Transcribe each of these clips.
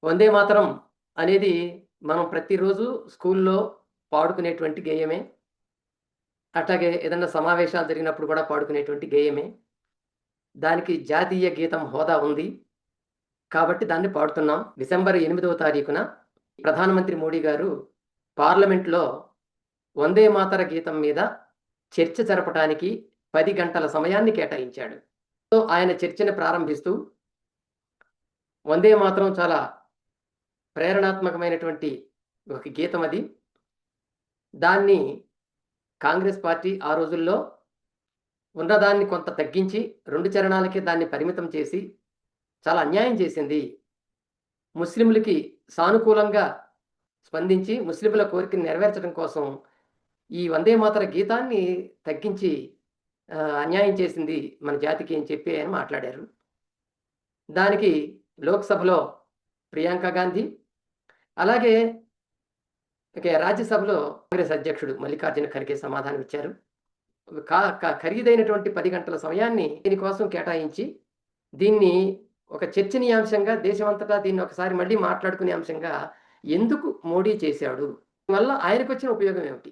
వందే మాతరం అనేది మనం ప్రతిరోజు స్కూల్లో పాడుకునేటువంటి గేయమే. అట్లాగే ఏదన్నా సమావేశాలు జరిగినప్పుడు కూడా పాడుకునేటువంటి గేయమే. దానికి జాతీయ గీతం హోదా ఉంది. కాబట్టి దాన్ని పాడుతున్నాం. డిసెంబర్ 8వ తారీఖున ప్రధానమంత్రి మోడీ గారు పార్లమెంట్‌లో వందే మాతర గీతం మీద చర్చ జరపటానికి 10 గంటల సమయాన్ని కేటాయించాడు. సో, ఆయన చర్చను ప్రారంభిస్తూ వందే మాతరం చాలా ప్రేరణాత్మకమైనటువంటి ఒక గీతం అది. దాన్ని కాంగ్రెస్ పార్టీ ఆ రోజుల్లో ఉన్నదాన్ని కొంత తగ్గించి 2 చరణాలకే దాన్ని పరిమితం చేసి చాలా అన్యాయం చేసింది. ముస్లింలకి సానుకూలంగా స్పందించి ముస్లింల కోరికను నెరవేర్చడం కోసం ఈ వందే మాతర గీతాన్ని తగ్గించి అన్యాయం చేసింది మన జాతికి అని చెప్పి ఆయన మాట్లాడారు. దానికి లోక్‌సభలో ప్రియాంక గాంధీ, అలాగే రాజ్యసభలో కాంగ్రెస్ అధ్యక్షుడు మల్లికార్జున ఖర్గే సమాధానం ఇచ్చారు. ఖరీదైనటువంటి 10 గంటల సమయాన్ని దీనికోసం కేటాయించి, దీన్ని ఒక చర్చనీయాంశంగా దేశమంతటా దీన్ని ఒకసారి మళ్ళీ మాట్లాడుకునే అంశంగా ఎందుకు మోడీ చేశాడు? వల్ల ఆయనకొచ్చిన ఉపయోగం ఏమిటి?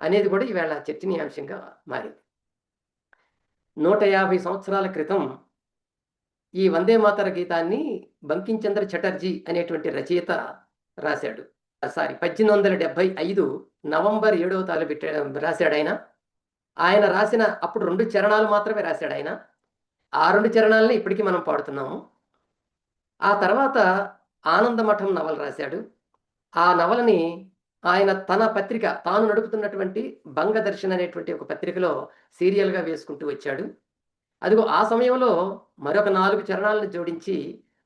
అనేది కూడా ఈవేళ చర్చనీయాంశంగా మారింది. 150 సంవత్సరాల క్రితం ఈ వందే మాతర గీతాన్ని బంకించంద్ర చటర్జీ అనేటువంటి రచయిత రాశాడు. 1875 నవంబర్ 7వ తారీఖు రాశాడాయన. ఆయన రాసిన అప్పుడు 2 చరణాలు మాత్రమే రాశాడాయన. ఆ 2 చరణాలని ఇప్పటికి మనం పాడుతున్నాము. ఆ తర్వాత ఆనందమఠం నవల రాశాడు. ఆ నవలని ఆయన తన పత్రిక తాను నడుపుతున్నటువంటి బంగదర్శన్ అనేటువంటి ఒక పత్రికలో సీరియల్‌గా వేసుకుంటూ వచ్చాడు. అదిగో ఆ సమయంలో మరొక 4 చరణాలను జోడించి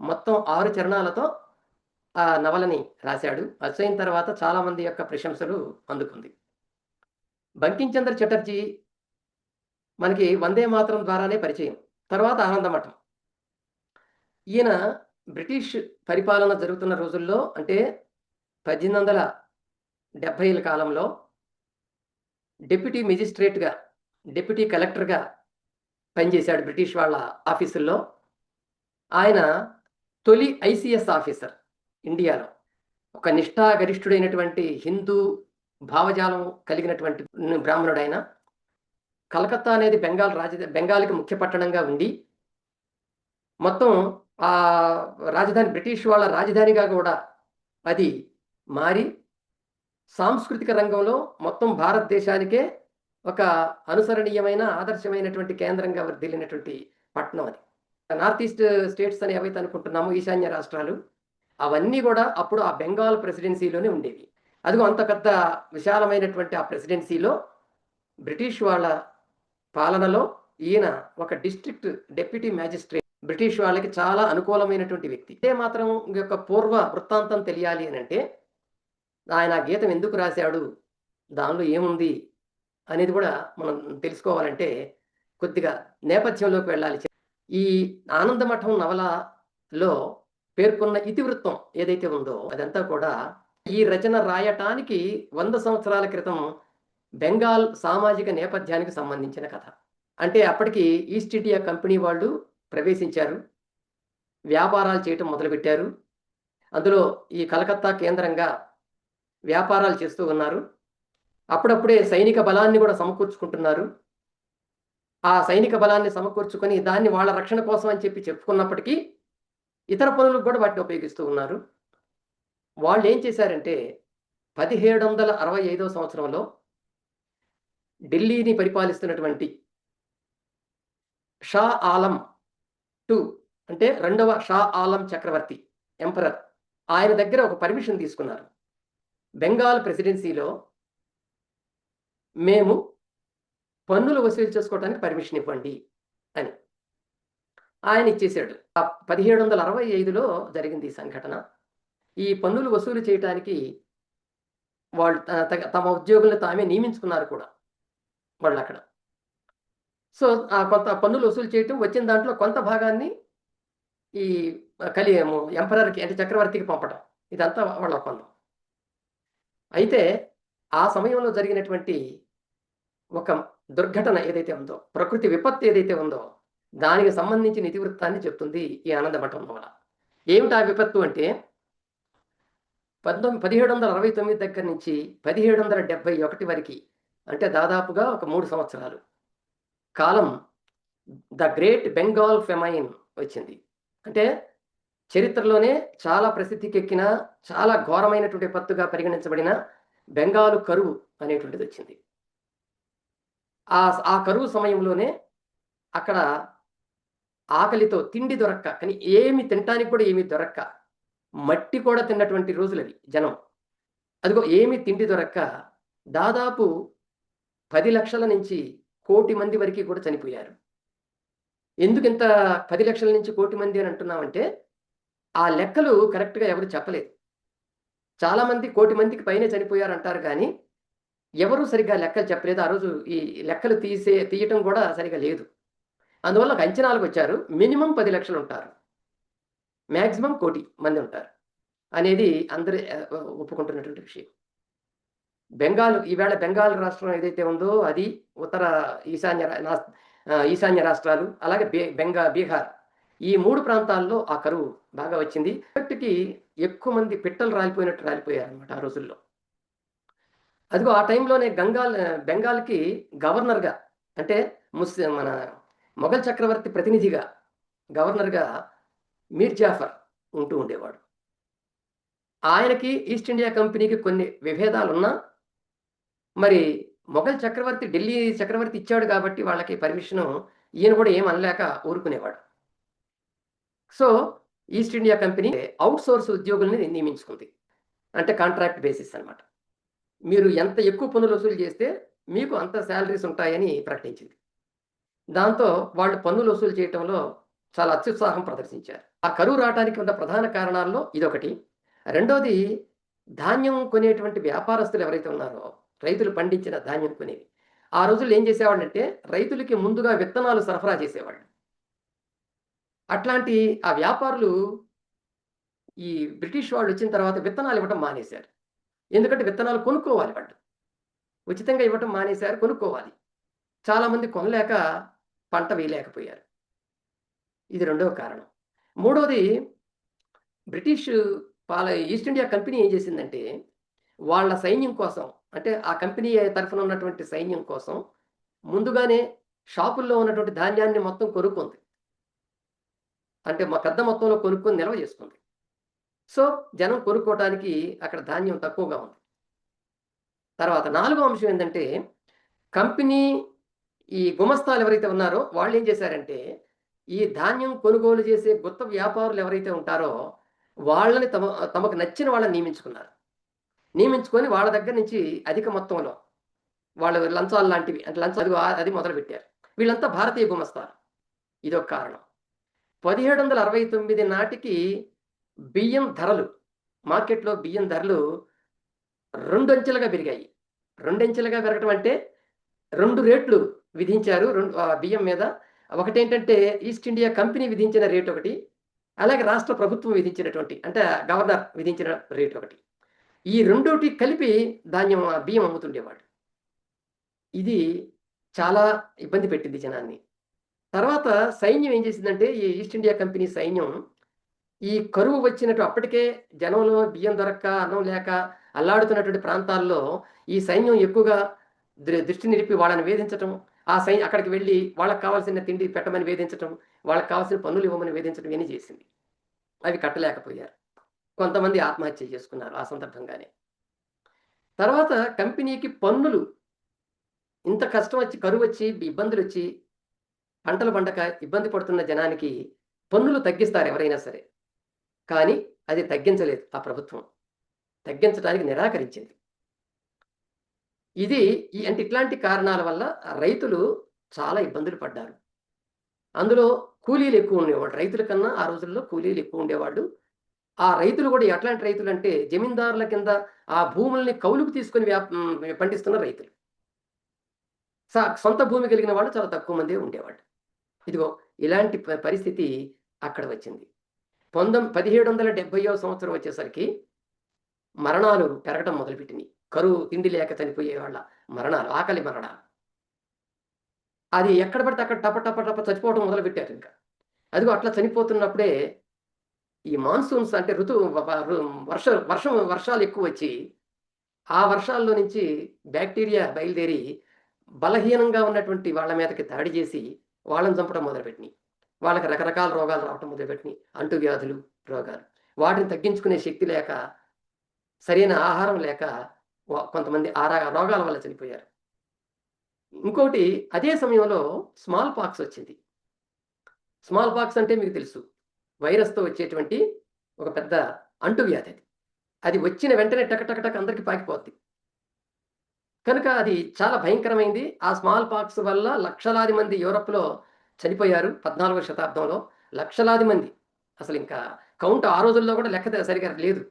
మొత్తం 6 చరణాలతో ఆ నవలని రాశాడు. అచ్చయిన తర్వాత చాలామంది యొక్క ప్రశంసలు అందుకుంది. బంకించంద్ర చటర్జీ మనకి వందే మాతరం ద్వారానే పరిచయం. తర్వాత ఆనందమఠం. ఈయన బ్రిటిష్ పరిపాలన జరుగుతున్న రోజుల్లో అంటే 1870ల కాలంలో డెప్యూటీ మెజిస్ట్రేట్‌గా, డెప్యూటీ కలెక్టర్‌గా పనిచేశాడు బ్రిటిష్ వాళ్ళ ఆఫీసుల్లో. ఆయన తొలి ఐసీఎస్ ఆఫీసర్ ఇండియాలో. ఒక నిష్ఠాగరిష్ఠుడైనటువంటి హిందూ భావజాలం కలిగినటువంటి బ్రాహ్మణుడాయన. కలకత్తా అనేది బెంగాల్‌కి ముఖ్య పట్టణంగా ఉండి, మొత్తం రాజధాని బ్రిటిష్ వాళ్ళ రాజధానిగా కూడా అది మారి, సాంస్కృతిక రంగంలో మొత్తం భారతదేశానికే ఒక అనుసరణీయమైన, ఆదర్శమైనటువంటి కేంద్రంగా వర్ధిల్లినటువంటి పట్టణం అది. నార్త్ ఈస్ట్ స్టేట్స్ అని ఏవైతే అనుకుంటున్నామో ఈశాన్య రాష్ట్రాలు, అవన్నీ కూడా అప్పుడు ఆ బెంగాల్ ప్రెసిడెన్సీలోనే ఉండేవి. అదిగో అంత పెద్ద విశాలమైనటువంటి ఆ ప్రెసిడెన్సీలో బ్రిటిష్ వాళ్ళ పాలనలో ఈయన ఒక డిస్ట్రిక్ట్ డెప్యూటీ మ్యాజిస్ట్రేట్. బ్రిటిష్ వాళ్ళకి చాలా అనుకూలమైనటువంటి వ్యక్తి. ఇదే మాత్రం యొక్క పూర్వ వృత్తాంతం తెలియాలి అనంటే, ఆయన ఆ గీతం ఎందుకు రాశాడు? దానిలో ఏముంది? అనేది కూడా మనం తెలుసుకోవాలంటే కొద్దిగా నేపథ్యంలోకి వెళ్ళాలి. ఈ ఆనందమఠం నవలలో పేర్కొన్న ఇతివృత్తం ఏదైతే ఉందో అదంతా కూడా ఈ రచన రాయటానికి 100 సంవత్సరాల క్రితం బెంగాల్ సామాజిక నేపథ్యానికి సంబంధించిన కథ. అంటే అప్పటికి ఈస్ట్ ఇండియా కంపెనీ వాళ్ళు ప్రవేశించారు. వ్యాపారాలు చేయటం మొదలుపెట్టారు. అందులో ఈ కలకత్తా కేంద్రంగా వ్యాపారాలు చేస్తూ ఉన్నారు. అప్పుడప్పుడే సైనిక బలాన్ని కూడా సమకూర్చుకుంటున్నారు. ఆ సైనిక బలాన్ని సమకూర్చుకొని దాన్ని వాళ్ళ రక్షణ కోసం అని చెప్పి చెప్పుకున్నప్పటికీ ఇతర పనులకు కూడా వాటిని ఉపయోగిస్తూ ఉన్నారు. వాళ్ళేం చేశారంటే 1765వ సంవత్సరంలో ఢిల్లీని పరిపాలిస్తున్నటువంటి షా ఆలం II అంటే రెండవ షా ఆలం చక్రవర్తి ఎంపరర్ ఆయన దగ్గర ఒక పర్మిషన్ తీసుకున్నారు. బెంగాల్ ప్రెసిడెన్సీలో మేము పన్నులు వసూలు చేసుకోవడానికి పర్మిషన్ ఇవ్వండి అని ఆయన ఇచ్చేశాడు. 1765లో జరిగింది ఈ సంఘటన. ఈ పన్నులు వసూలు చేయటానికి వాళ్ళు తమ ఉద్యోగులను తామే నియమించుకున్నారు కూడా వాళ్ళక్కడ. సో, కొంత పన్నులు వసూలు చేయటం, వచ్చిన దాంట్లో కొంత భాగాన్ని ఈ ఎంపరర్‌కి అంటే చక్రవర్తికి పంపటం. ఇదంతా వాళ్ళ ఒప్పందం. అయితే ఆ సమయంలో జరిగినటువంటి ఒక దుర్ఘటన ఏదైతే ఉందో, ప్రకృతి విపత్తు ఏదైతే ఉందో, దానికి సంబంధించిన ఇతివృత్తాన్ని చెప్తుంది ఈ ఆనందమఠం నవల. ఏమిటి ఆ విపత్తు అంటే 1769 దగ్గర నుంచి 1771 వరకు, అంటే దాదాపుగా ఒక 3 సంవత్సరాలు కాలం ద గ్రేట్ బెంగాల్ ఫెమైన్ వచ్చింది. అంటే చరిత్రలోనే చాలా ప్రసిద్ధికెక్కిన, చాలా ఘోరమైనటువంటి విపత్తుగా పరిగణించబడిన బెంగాలు కరువు అనేటువంటిది వచ్చింది. ఆ కరువు సమయంలోనే అక్కడ ఆకలితో తిండి దొరక్క, కానీ ఏమి తినటానికి కూడా ఏమీ దొరక్క, మట్టి కూడా తిన్నటువంటి రోజులవి జనం. అదిగో ఏమి తిండి దొరక్క దాదాపు 10 లక్షల నుంచి 1,00,00,000 మంది వరకు కూడా చనిపోయారు. ఎందుకింత 10 లక్షల నుంచి 1,00,00,000 మంది అని అంటున్నామంటే, ఆ లెక్కలు కరెక్ట్‌గా ఎవరు చెప్పలేదు. చాలామంది 1,00,00,000 మందికి పైనే చనిపోయారంటారు కానీ, ఎవరు సరిగ్గా లెక్కలు చెప్పలేదు. ఆ రోజు ఈ లెక్కలు తీయటం కూడా సరిగ్గా లేదు. అందువల్ల ఒక అంచనాలకొచ్చారు. మినిమమ్ 10 లక్షలు ఉంటారు. మాక్సిమం 1,00,00,000 మంది ఉంటారు అనేది అందరూ ఒప్పుకుంటున్నటువంటి విషయం. ఈవేళ బెంగాల్ రాష్ట్రం ఏదైతే ఉందో అది ఉత్తర ఈశాన్య రాష్ట్రాలు, అలాగే బీహార్, ఈ 3 ప్రాంతాల్లో ఆ కరువు బాగా వచ్చింది. ఇప్పటికి ఎక్కువ మంది పిట్టలు రాలిపోయారనమాట ఆ రోజుల్లో. అదిగో ఆ టైంలోనే బెంగాల్‌కి గవర్నర్‌గా, అంటే మన మొఘల్ చక్రవర్తి ప్రతినిధిగా గవర్నర్‌గా మీర్ జాఫర్ ఉంటూ ఉండేవాడు. ఆయనకి ఈస్ట్ ఇండియా కంపెనీకి కొన్ని విభేదాలున్నా, మరి మొఘల్ చక్రవర్తి, ఢిల్లీ చక్రవర్తి ఇచ్చాడు కాబట్టి వాళ్ళకి పర్మిషను, ఈయన కూడా ఏమి అనలేక ఊరుకునేవాడు. So, East India Company outsource ఉద్యోగుల్ని నియమించుకుంది. అంటే కాంట్రాక్ట్ బేసిస్ అన్నమాట. మీరు ఎంత ఎక్కువ పన్నులు వసూలు చేస్తే మీకు అంత సాలరీస్ ఉంటాయని ప్రకటించింది. దాంతో వాళ్ళు పన్నులు వసూలు చేయటంలో చాలా అత్యుత్సాహం ప్రదర్శించారు. ఆ కరువు రావటానికి ఉన్న ప్రధాన కారణాల్లో ఇదొకటి. రెండోది, ధాన్యం కొనేటువంటి వ్యాపారస్తులు ఎవరైతే ఉన్నారో, రైతులు పండించిన ధాన్యం కొనేవి, ఆ రోజుల్లో ఏం చేసేవాళ్ళంటే రైతులకి ముందుగా విత్తనాలు సరఫరా చేసేవాళ్ళు. అట్లాంటి ఆ వ్యాపారులు ఈ బ్రిటిష్ వాళ్ళు వచ్చిన తర్వాత విత్తనాలు ఇవ్వటం మానేశారు. ఎందుకంటే విత్తనాలు కొనుక్కోవాలి వాళ్ళు. ఉచితంగా ఇవ్వటం మానేశారు, కొనుక్కోవాలి. చాలామంది కొనలేక పంట వేయలేకపోయారు. ఇది రెండవ కారణం. మూడోది, బ్రిటిష్ ఈస్ట్ ఇండియా కంపెనీ ఏం చేసిందంటే, వాళ్ళ సైన్యం కోసం, అంటే ఆ కంపెనీ తరఫున ఉన్నటువంటి సైన్యం కోసం ముందుగానే షాపుల్లో ఉన్నటువంటి ధాన్యాన్ని మొత్తం కొనుక్కుంది. అంటే పెద్ద మొత్తంలో కొనుక్కొని నిల్వ చేసుకుంది. సో, జనం కొనుక్కోవటానికి అక్కడ ధాన్యం తక్కువగా ఉంది. తర్వాత నాలుగో అంశం ఏందంటే, కంపెనీ ఈ గుమస్తాలు ఎవరైతే ఉన్నారో వాళ్ళేం చేశారంటే, ఈ ధాన్యం కొనుగోలు చేసే గుత్త వ్యాపారులు ఎవరైతే ఉంటారో, వాళ్ళని తమకు నచ్చిన వాళ్ళని నియమించుకున్నారు. నియమించుకొని వాళ్ళ దగ్గర నుంచి అధిక మొత్తంలో వాళ్ళు లంచాలు లాంటివి, అంటే లంచాలు అది మొదలుపెట్టారు. వీళ్ళంతా భారతీయ గుమస్తాలు. ఇదొక కారణం. 1769 నాటికి బియ్యం ధరలు, మార్కెట్‌లో బియ్యం ధరలు రెండంచెలుగా పెరిగాయి. రెండంచెలుగా పెరగటం అంటే 2 రేట్లు విధించారు. బియ్యం మీద. ఒకటేంటంటే ఈస్ట్ ఇండియా కంపెనీ విధించిన రేట్ ఒకటి. అలాగే రాష్ట్ర ప్రభుత్వం విధించినటువంటి, అంటే గవర్నర్ విధించిన రేట్ ఒకటి. ఈ రెండోటి కలిపి బియ్యం అమ్ముతుండేవాడు. ఇది చాలా ఇబ్బంది పెట్టింది జనాన్ని. తర్వాత సైన్యం ఏం చేసిందంటే, ఈ ఈస్ట్ ఇండియా కంపెనీ సైన్యం ఈ కరువు వచ్చినట్టు అప్పటికే జనంలో బియ్యం దొరక్క, అన్నం లేక అల్లాడుతున్నటువంటి ప్రాంతాల్లో ఈ సైన్యం ఎక్కువగా దృష్టి నిలిపి వాళ్ళని వేధించటం, అక్కడికి వెళ్ళి వాళ్ళకి కావాల్సిన తిండి పెట్టమని వేధించటం, వాళ్ళకి కావాల్సిన పన్నులు ఇవ్వమని వేధించటం ఇవన్నీ చేసింది. అవి కట్టలేకపోయారు. కొంతమంది ఆత్మహత్య చేసుకున్నారు ఆ సందర్భంగానే. తర్వాత కంపెనీకి పన్నులు, ఇంత కష్టం వచ్చి, కరువొచ్చి, ఇబ్బందులొచ్చి, పంటలు పండక ఇబ్బంది పడుతున్న జనానికి పన్నులు తగ్గిస్తారు ఎవరైనా సరే. కానీ అది తగ్గించలేదు ఆ ప్రభుత్వం. తగ్గించడానికి నిరాకరించింది. అంటే ఇట్లాంటి కారణాల వల్ల రైతులు చాలా ఇబ్బందులు పడ్డారు. అందులో కూలీలు ఎక్కువ ఉండేవాళ్ళు. రైతుల కన్నా ఆ రోజుల్లో కూలీలు ఎక్కువ ఉండేవాళ్ళు. ఆ రైతులు కూడా ఎట్లాంటి రైతులంటే, జమీందారుల కింద ఆ భూముల్ని కౌలుకు తీసుకొని పండిస్తున్న రైతులు. సొంత భూమి కలిగిన వాళ్ళు చాలా తక్కువ మందే ఉండేవాళ్ళు. ఇదిగో ఇలాంటి పరిస్థితి అక్కడ వచ్చింది. 1770వ సంవత్సరం వచ్చేసరికి మరణాలు పెరగటం మొదలుపెట్టినాయి. కరువు, తిండి లేక చనిపోయే వాళ్ళ మరణాలు, ఆకలి మరణాలు. అది ఎక్కడ పడితే అక్కడ టప టప టప చచ్చిపోవడం మొదలుపెట్టారు ఇంకా. అదిగో అట్లా చనిపోతున్నప్పుడే ఈ మాన్సూన్స్ అంటే వర్షాలు ఎక్కువ వచ్చి ఆ వర్షాల్లో నుంచి బ్యాక్టీరియా బయలుదేరి బలహీనంగా ఉన్నటువంటి వాళ్ళ మీదకి దాడి చేసి వాళ్ళని చంపడం మొదలుపెట్టినాయి. వాళ్ళకి రకరకాల రోగాలు రావటం మొదలుపెట్టినాయి. అంటువ్యాధులు, రోగాలు. వాటిని తగ్గించుకునే శక్తి లేక, సరైన ఆహారం లేక కొంతమంది రోగాల వల్ల చనిపోయారు. ఇంకోటి అదే సమయంలో స్మాల్ పాక్స్ వచ్చింది. స్మాల్ పాక్స్ అంటే మీకు తెలుసు. వైరస్‌తో వచ్చేటువంటి ఒక పెద్ద అంటువ్యాధి అది. అది వచ్చిన వెంటనే టక టక టక అందరికి పాకిపోద్ది. కనుక అది చాలా భయంకరమైంది. ఆ స్మాల్ పాక్స్ వల్ల లక్షలాది మంది యూరప్‌లో చనిపోయారు. 14వ శతాబ్దంలో లక్షలాది మంది. అసలింకా కౌంట్ ఆ రోజుల్లో కూడా లెక్క సరిగ్గా లేదు.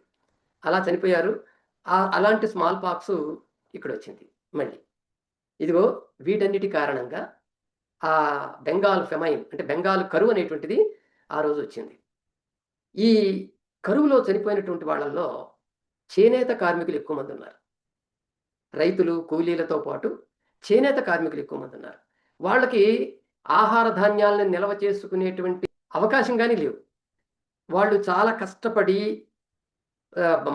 అలా చనిపోయారు. అలాంటి స్మాల్ పాక్స్ ఇక్కడొచ్చింది మళ్ళీ. ఇదిగో వీటన్నిటి కారణంగా ఆ బెంగాల్ ఫెమైన్ అంటే బెంగాల్ కరువు అనేటువంటిది ఆ రోజు వచ్చింది. ఈ కరువులో చనిపోయినటువంటి వాళ్ళల్లో చేనేత కార్మికులు ఎక్కువ మంది ఉన్నారు. రైతులు, కూలీలతో పాటు చేనేత కార్మికులు ఎక్కువ మంది ఉన్నారు. వాళ్ళకి ఆహార ధాన్యాలను నిల్వ చేసుకునేటువంటి అవకాశం గానీ లేవు. వాళ్ళు చాలా కష్టపడి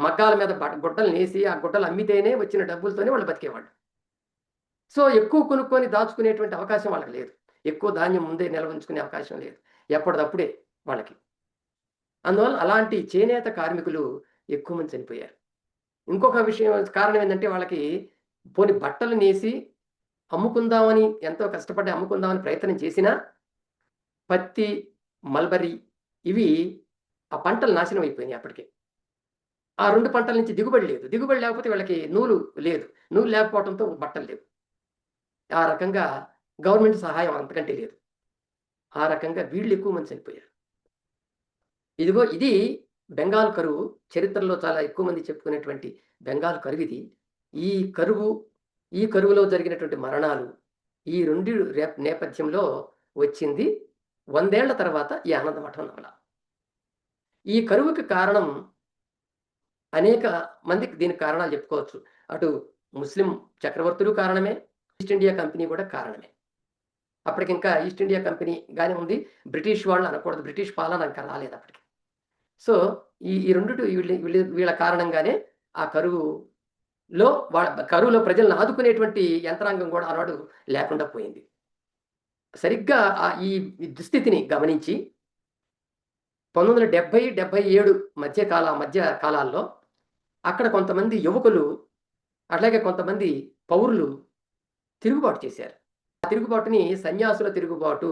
మగ్గాల మీద గుడ్డలు నేసి, ఆ గుడ్డలు అమ్మితేనే వచ్చిన డబ్బులతోనే వాళ్ళు బతికేవాళ్ళు. సో, ఎక్కువ కొనుక్కొని దాచుకునేటువంటి అవకాశం వాళ్ళకి లేదు. ఎక్కువ ధాన్యం ముందే నిల్వ ఉంచుకునే అవకాశం లేదు. ఎప్పటిదప్పుడే వాళ్ళకి. అందువల్ల అలాంటి చేనేత కార్మికులు ఎక్కువ మంది చనిపోయారు. ఇంకొక విషయం కారణం ఏందంటే వాళ్ళకి పోనీ బట్టలు నేసి అమ్ముకుందామని ఎంతో కష్టపడి అమ్ముకుందామని ప్రయత్నం చేసినా, పత్తి, మల్బరీ ఇవి ఆ పంటలు నాశనం అయిపోయినాయి అప్పటికే. ఆ 2 పంటల నుంచి దిగుబడి లేదు. దిగుబడి లేకపోతే వీళ్ళకి నూలు లేదు. నూలు లేకపోవడంతో బట్టలు లేవు. ఆ రకంగా గవర్నమెంట్ సహాయం అంతకంటే లేదు. ఆ రకంగా వీళ్ళు ఎక్కువ మంది చనిపోయారు. ఇదిగో ఇది బెంగాల్ కరువు. చరిత్రలో చాలా ఎక్కువ మంది చెప్పుకునేటువంటి బెంగాల్ కరువిది. ఈ కరువు, ఈ కరువులో జరిగినటువంటి మరణాలు, ఈ 2 నేపథ్యంలో వచ్చింది 100 ఏళ్ల తర్వాత ఈ ఆనందమఠం నవల. ఈ కరువుకి కారణం అనేక మందికి దీనికి కారణాలు చెప్పుకోవచ్చు. అటు ముస్లిం చక్రవర్తులు కారణమే, ఈస్ట్ ఇండియా కంపెనీ కూడా కారణమే. అప్పటికింకా ఈస్ట్ ఇండియా కంపెనీ గానే ఉంది. బ్రిటిష్ వాళ్ళు అనకూడదు. బ్రిటిష్ పాలన ఇంకా రాలేదు అప్పటికి. సో, ఈ రెండిటి వీళ్ళ కారణంగానే ఆ కరువులో ప్రజలను ఆదుకునేటువంటి యంత్రాంగం కూడా ఆనాడు లేకుండా పోయింది. సరిగ్గా ఈ దుస్థితిని గమనించి 1970, 77 మధ్య కాలాల్లో అక్కడ కొంతమంది యువకులు, అట్లాగే కొంతమంది పౌరులు తిరుగుబాటు చేశారు. ఆ తిరుగుబాటుని సన్యాసుల తిరుగుబాటు,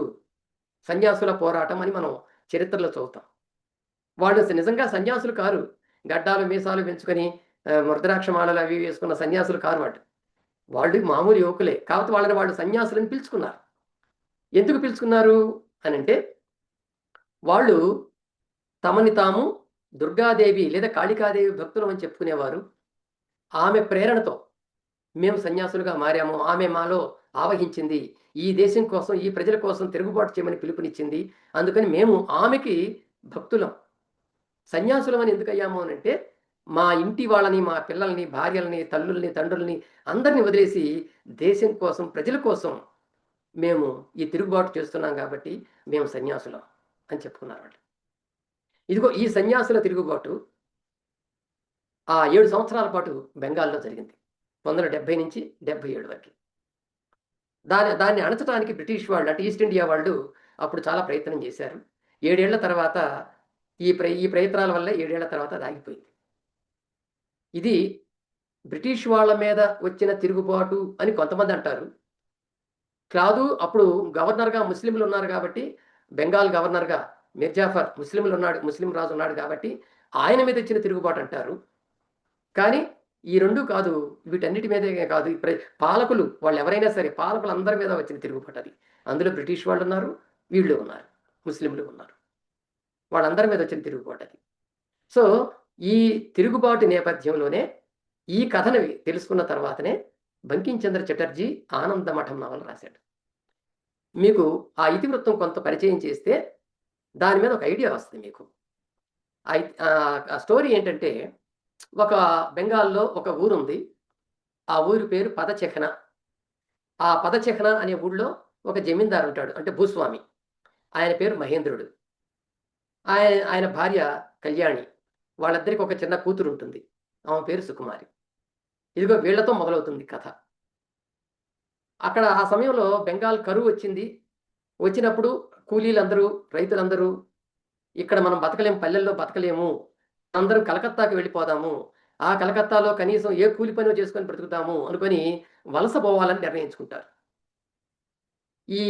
సన్యాసుల పోరాటం అని మనం చరిత్రలో చదువుతాం. వాళ్ళు నిజంగా సన్యాసులు కారు. గడ్డాలు, మీసాలు పెంచుకొని రుద్రాక్ష మాలలు అవి వేసుకున్న సన్యాసులు కారు వాళ్ళు. వాళ్ళు మామూలు యువకులే. కాకపోతే వాళ్ళని వాళ్ళు సన్యాసులని పిలుచుకున్నారు. ఎందుకు పిలుచుకున్నారు అనంటే, వాళ్ళు తమని తాము దుర్గాదేవి లేదా కాళికాదేవి భక్తులం అని చెప్పుకునేవారు. ఆమె ప్రేరణతో మేము సన్యాసులుగా మారాము. ఆమె మాలో ఆవహించింది. ఈ దేశం కోసం, ఈ ప్రజల కోసం తిరుగుబాటు చేయమని పిలుపునిచ్చింది. అందుకని మేము ఆమెకి భక్తులం. సన్యాసులమని ఎందుకయ్యాము అనంటే, మా ఇంటి వాళ్ళని, మా పిల్లల్ని, భార్యలని, తల్లుల్ని, తండ్రుల్ని అందరిని వదిలేసి దేశం కోసం, ప్రజల కోసం మేము ఈ తిరుగుబాటు చేస్తున్నాం కాబట్టి మేము సన్యాసులం అని చెప్పుకున్నారు వాళ్ళు. ఇదిగో ఈ సన్యాసుల తిరుగుబాటు ఆ 7 సంవత్సరాల పాటు బెంగాల్‌లో జరిగింది. 1970 నుంచి 77 వరకి. దాన్ని అణచటానికి బ్రిటిష్ వాళ్ళు అంటే ఈస్ట్ ఇండియా వాళ్ళు అప్పుడు చాలా ప్రయత్నం చేశారు. 7 ఏళ్ల తర్వాత ఈ ప్రయత్నాల వల్ల 7 ఏళ్ల తర్వాత అది ఆగిపోయింది. ఇది బ్రిటిష్ వాళ్ళ మీద వచ్చిన తిరుగుబాటు అని కొంతమంది అంటారు. కాదు అప్పుడు గవర్నర్‌గా ముస్లింలు ఉన్నారు కాబట్టి బెంగాల్ గవర్నర్‌గా మీర్ జాఫర్ ముస్లిం రాజు ఉన్నాడు కాబట్టి ఆయన మీద వచ్చిన తిరుగుబాటు అంటారు. కానీ ఈ 2 కాదు. వీటన్నిటి మీదే కాదు. పాలకులు వాళ్ళెవరైనా సరే పాలకులందరి మీద వచ్చిన తిరుగుబాటు అది. అందులో బ్రిటిష్ వాళ్ళున్నారు, వీళ్ళు ఉన్నారు. ముస్లింలు ఉన్నారు. వాళ్ళందరి మీద వచ్చిన తిరుగుబాటు అది. సో, ఈ తిరుగుబాటు నేపథ్యంలోనే ఈ కథను తెలుసుకున్న తర్వాతనే బంకించంద్ర చటర్జీ 'ఆనందమఠం' నవల రాశాడు. మీకు ఆ ఇతివృత్తం కొంత పరిచయం చేస్తే దాని మీద ఒక ఐడియా వస్తుంది మీకు. ఆ స్టోరీ ఏంటంటే ఒక బెంగాల్‌లో ఒక ఊరుంది. ఆ ఊరి పేరు పదచెఖన. ఆ పదచెఖన అనే ఊళ్ళో ఒక జమీందారు ఉంటాడు. అంటే భూస్వామి. ఆయన పేరు మహేంద్రుడు. ఆయన భార్య కళ్యాణి, వాళ్ళిద్దరికి ఒక చిన్న కూతురు ఉంటుంది. ఆమె పేరు సుకుమారి. ఇదిగో వీళ్ళతో మొదలవుతుంది కథ. అక్కడ ఆ సమయంలో బెంగాల్ కరువు వచ్చింది. వచ్చినప్పుడు కూలీలందరూ, రైతులందరూ ఇక్కడ మనం బతకలేము, పల్లెల్లో బతకలేము. అందరం కలకత్తాకి వెళ్ళిపోదాము. ఆ కలకత్తాలో కనీసం ఏ కూలి పనో చేసుకొని బ్రతుకుతాము అనుకొని వలస పోవాలని నిర్ణయించుకుంటారు. ఈ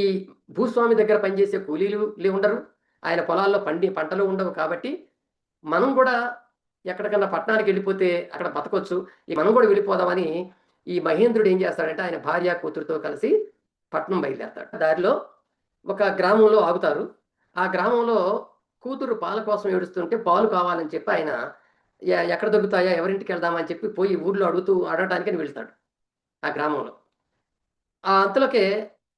భూస్వామి దగ్గర పనిచేసే కూలీలు ఉండరు. ఆయన పొలాల్లో పంటలు ఉండవు కాబట్టి మనం కూడా ఎక్కడికన్నా పట్టణానికి వెళ్ళిపోతే అక్కడ బతకొచ్చు. మనం కూడా వెళ్ళిపోదామని ఈ మహేంద్రుడు ఏం చేస్తాడంటే ఆయన భార్య కూతురుతో కలిసి పట్నం బయలుదేరతాడు. దారిలో ఒక గ్రామంలో ఆగుతారు. ఆ గ్రామంలో కూతురు పాల కోసం ఏడుస్తుంటే పాలు కావాలని చెప్పి ఆయన ఎక్కడ దొరుకుతాయా, ఎవరింటికి వెళ్దామా అని చెప్పి పోయి ఊర్లో అడగటానికని వెళ్తాడు ఆ గ్రామంలో. ఆ అంతలోకే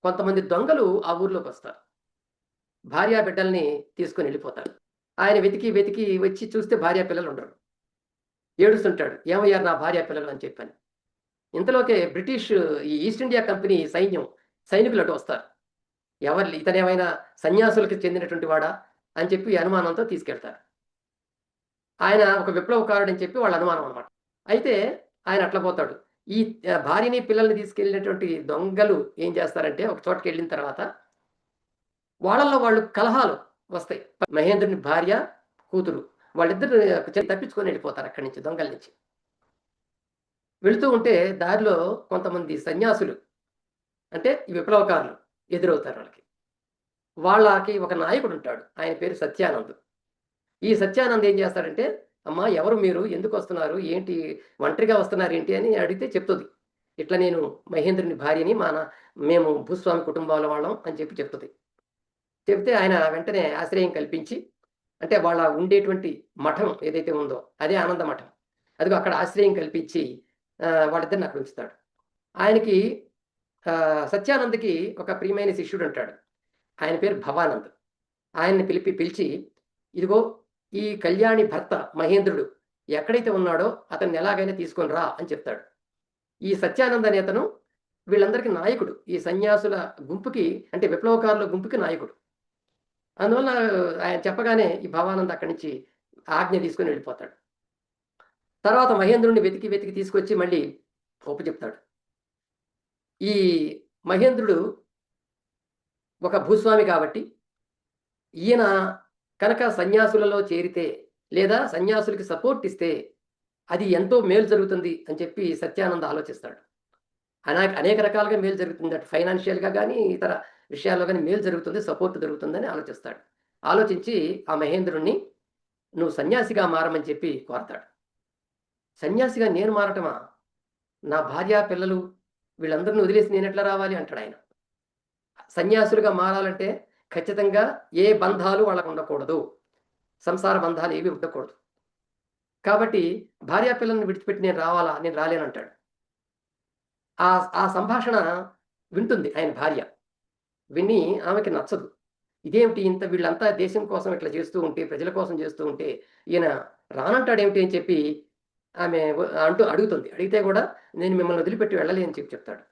కొంతమంది దొంగలు ఆ ఊర్లోకి వస్తారు. భార్యా బిడ్డల్ని తీసుకొని వెళ్ళిపోతారు. ఆయన వెతికి వెతికి వచ్చి చూస్తే భార్యా పిల్లలు ఉండరు. ఏడుస్తుంటాడు, ఏమయ్యారు నా భార్యా పిల్లలు అని చెప్పని. ఇంతలోకే బ్రిటిష్ ఈ ఈస్ట్ ఇండియా కంపెనీ సైనికులు అటు వస్తారు. ఇతనేమైనా సన్యాసులకి చెందినటువంటి వాడా అని చెప్పి అనుమానంతో తీసుకెళ్తారు. ఆయన ఒక విప్లవకారుడని చెప్పి వాళ్ళ అనుమానం అనమాట. అయితే ఆయన అట్లా పోతాడు. ఈ భార్యని పిల్లల్ని తీసుకెళ్ళినటువంటి దొంగలు ఏం చేస్తారంటే ఒక చోటకి వెళ్ళిన తర్వాత వాళ్ళల్లో వాళ్ళు కలహాలు వస్తాయి. మహేంద్రుని భార్య, కూతురు వాళ్ళిద్దరు తప్పించుకొని వెళ్ళిపోతారు అక్కడి నుంచి, దొంగల నుంచి. వెళుతూ ఉంటే దారిలో కొంతమంది సన్యాసులు అంటే ఈ విప్లవకారులు ఎదురవుతారు వాళ్ళకి. వాళ్ళకి ఒక నాయకుడు ఉంటాడు, ఆయన పేరు సత్యానంద్. ఈ సత్యానంద్ ఏం చేస్తాడంటే, అమ్మా ఎవరు మీరు, ఎందుకు వస్తున్నారు, ఏంటి ఒంటరిగా వస్తున్నారు ఏంటి అని అడిగితే చెప్తుంది. ఇట్లా నేను మహేంద్రుని భార్యని, మేము భూస్వామి కుటుంబాల వాళ్ళం అని చెప్పి చెప్తుంది. చెప్తే ఆయన వెంటనే ఆశ్రయం కల్పించి, అంటే వాళ్ళ ఉండేటువంటి మఠం ఏదైతే ఉందో అదే ఆనంద మఠం, అదిగో అక్కడ ఆశ్రయం కల్పించి వాళ్ళిద్దరిని అక్కడ ఉంచుతాడు. ఆయనకి సత్యానంద్కి ఒక ప్రియమైన శిష్యుడు ఉంటాడు, ఆయన పేరు భవానంద్. ఆయన్ని పిలిచి ఇదిగో ఈ కళ్యాణి భర్త మహేంద్రుడు ఎక్కడైతే ఉన్నాడో అతన్ని ఎలాగైనా తీసుకొని రా అని చెప్తాడు. ఈ సత్యానంద్ అనే అతను వీళ్ళందరికీ నాయకుడు, ఈ సన్యాసుల గుంపుకి అంటే విప్లవకారుల గుంపుకి నాయకుడు. అందువల్ల ఆయన చెప్పగానే ఈ భవానంద్ అక్కడి నుంచి ఆజ్ఞ తీసుకొని వెళ్ళిపోతాడు. తర్వాత మహేంద్రుడిని వెతికి వెతికి తీసుకొచ్చి మళ్ళీ చెప్తాడు. ఈ మహేంద్రుడు ఒక భూస్వామి కాబట్టి ఈయన కనుక సన్యాసులలో చేరితే లేదా సన్యాసులకి సపోర్ట్ ఇస్తే అది ఎంతో మేలు జరుగుతుంది అని చెప్పి సత్యానంద ఆలోచిస్తాడు. అనేక రకాలుగా మేలు జరుగుతుంది, అటు ఫైనాన్షియల్గా కానీ ఇతర విషయాల్లో కానీ మేలు జరుగుతుంది, సపోర్ట్ దొరుకుతుందని ఆలోచిస్తాడు. ఆలోచించి ఆ మహేంద్రుణ్ణి నువ్వు సన్యాసిగా మారమని చెప్పి కోరతాడు. సన్యాసిగా నేను మారటమా, నా భార్య పిల్లలు వీళ్ళందరినీ వదిలేసి నేను ఎట్లా రావాలి అంటాడు ఆయన. సన్యాసులుగా మారాలంటే ఖచ్చితంగా ఏ బంధాలు వాళ్ళకు ఉండకూడదు, సంసార బంధాలు ఏవి ఉండకూడదు. కాబట్టి భార్యా పిల్లల్ని విడిచిపెట్టి నేను రాలేనంటాడు. ఆ సంభాషణ వింటుంది ఆయన భార్య. విని ఆమెకి నచ్చదు. ఇదేమిటి ఇంత వీళ్ళంతా దేశం కోసం ఇట్లా చేస్తూ ఉంటే, ప్రజల కోసం చేస్తూ ఉంటే ఈయన రానంటాడేమిటి అని చెప్పి ఆమె అడుగుతుంది. అడిగితే కూడా నేను మిమ్మల్ని వదిలిపెట్టి వెళ్ళలేని అని చెప్పి చెప్తాడు.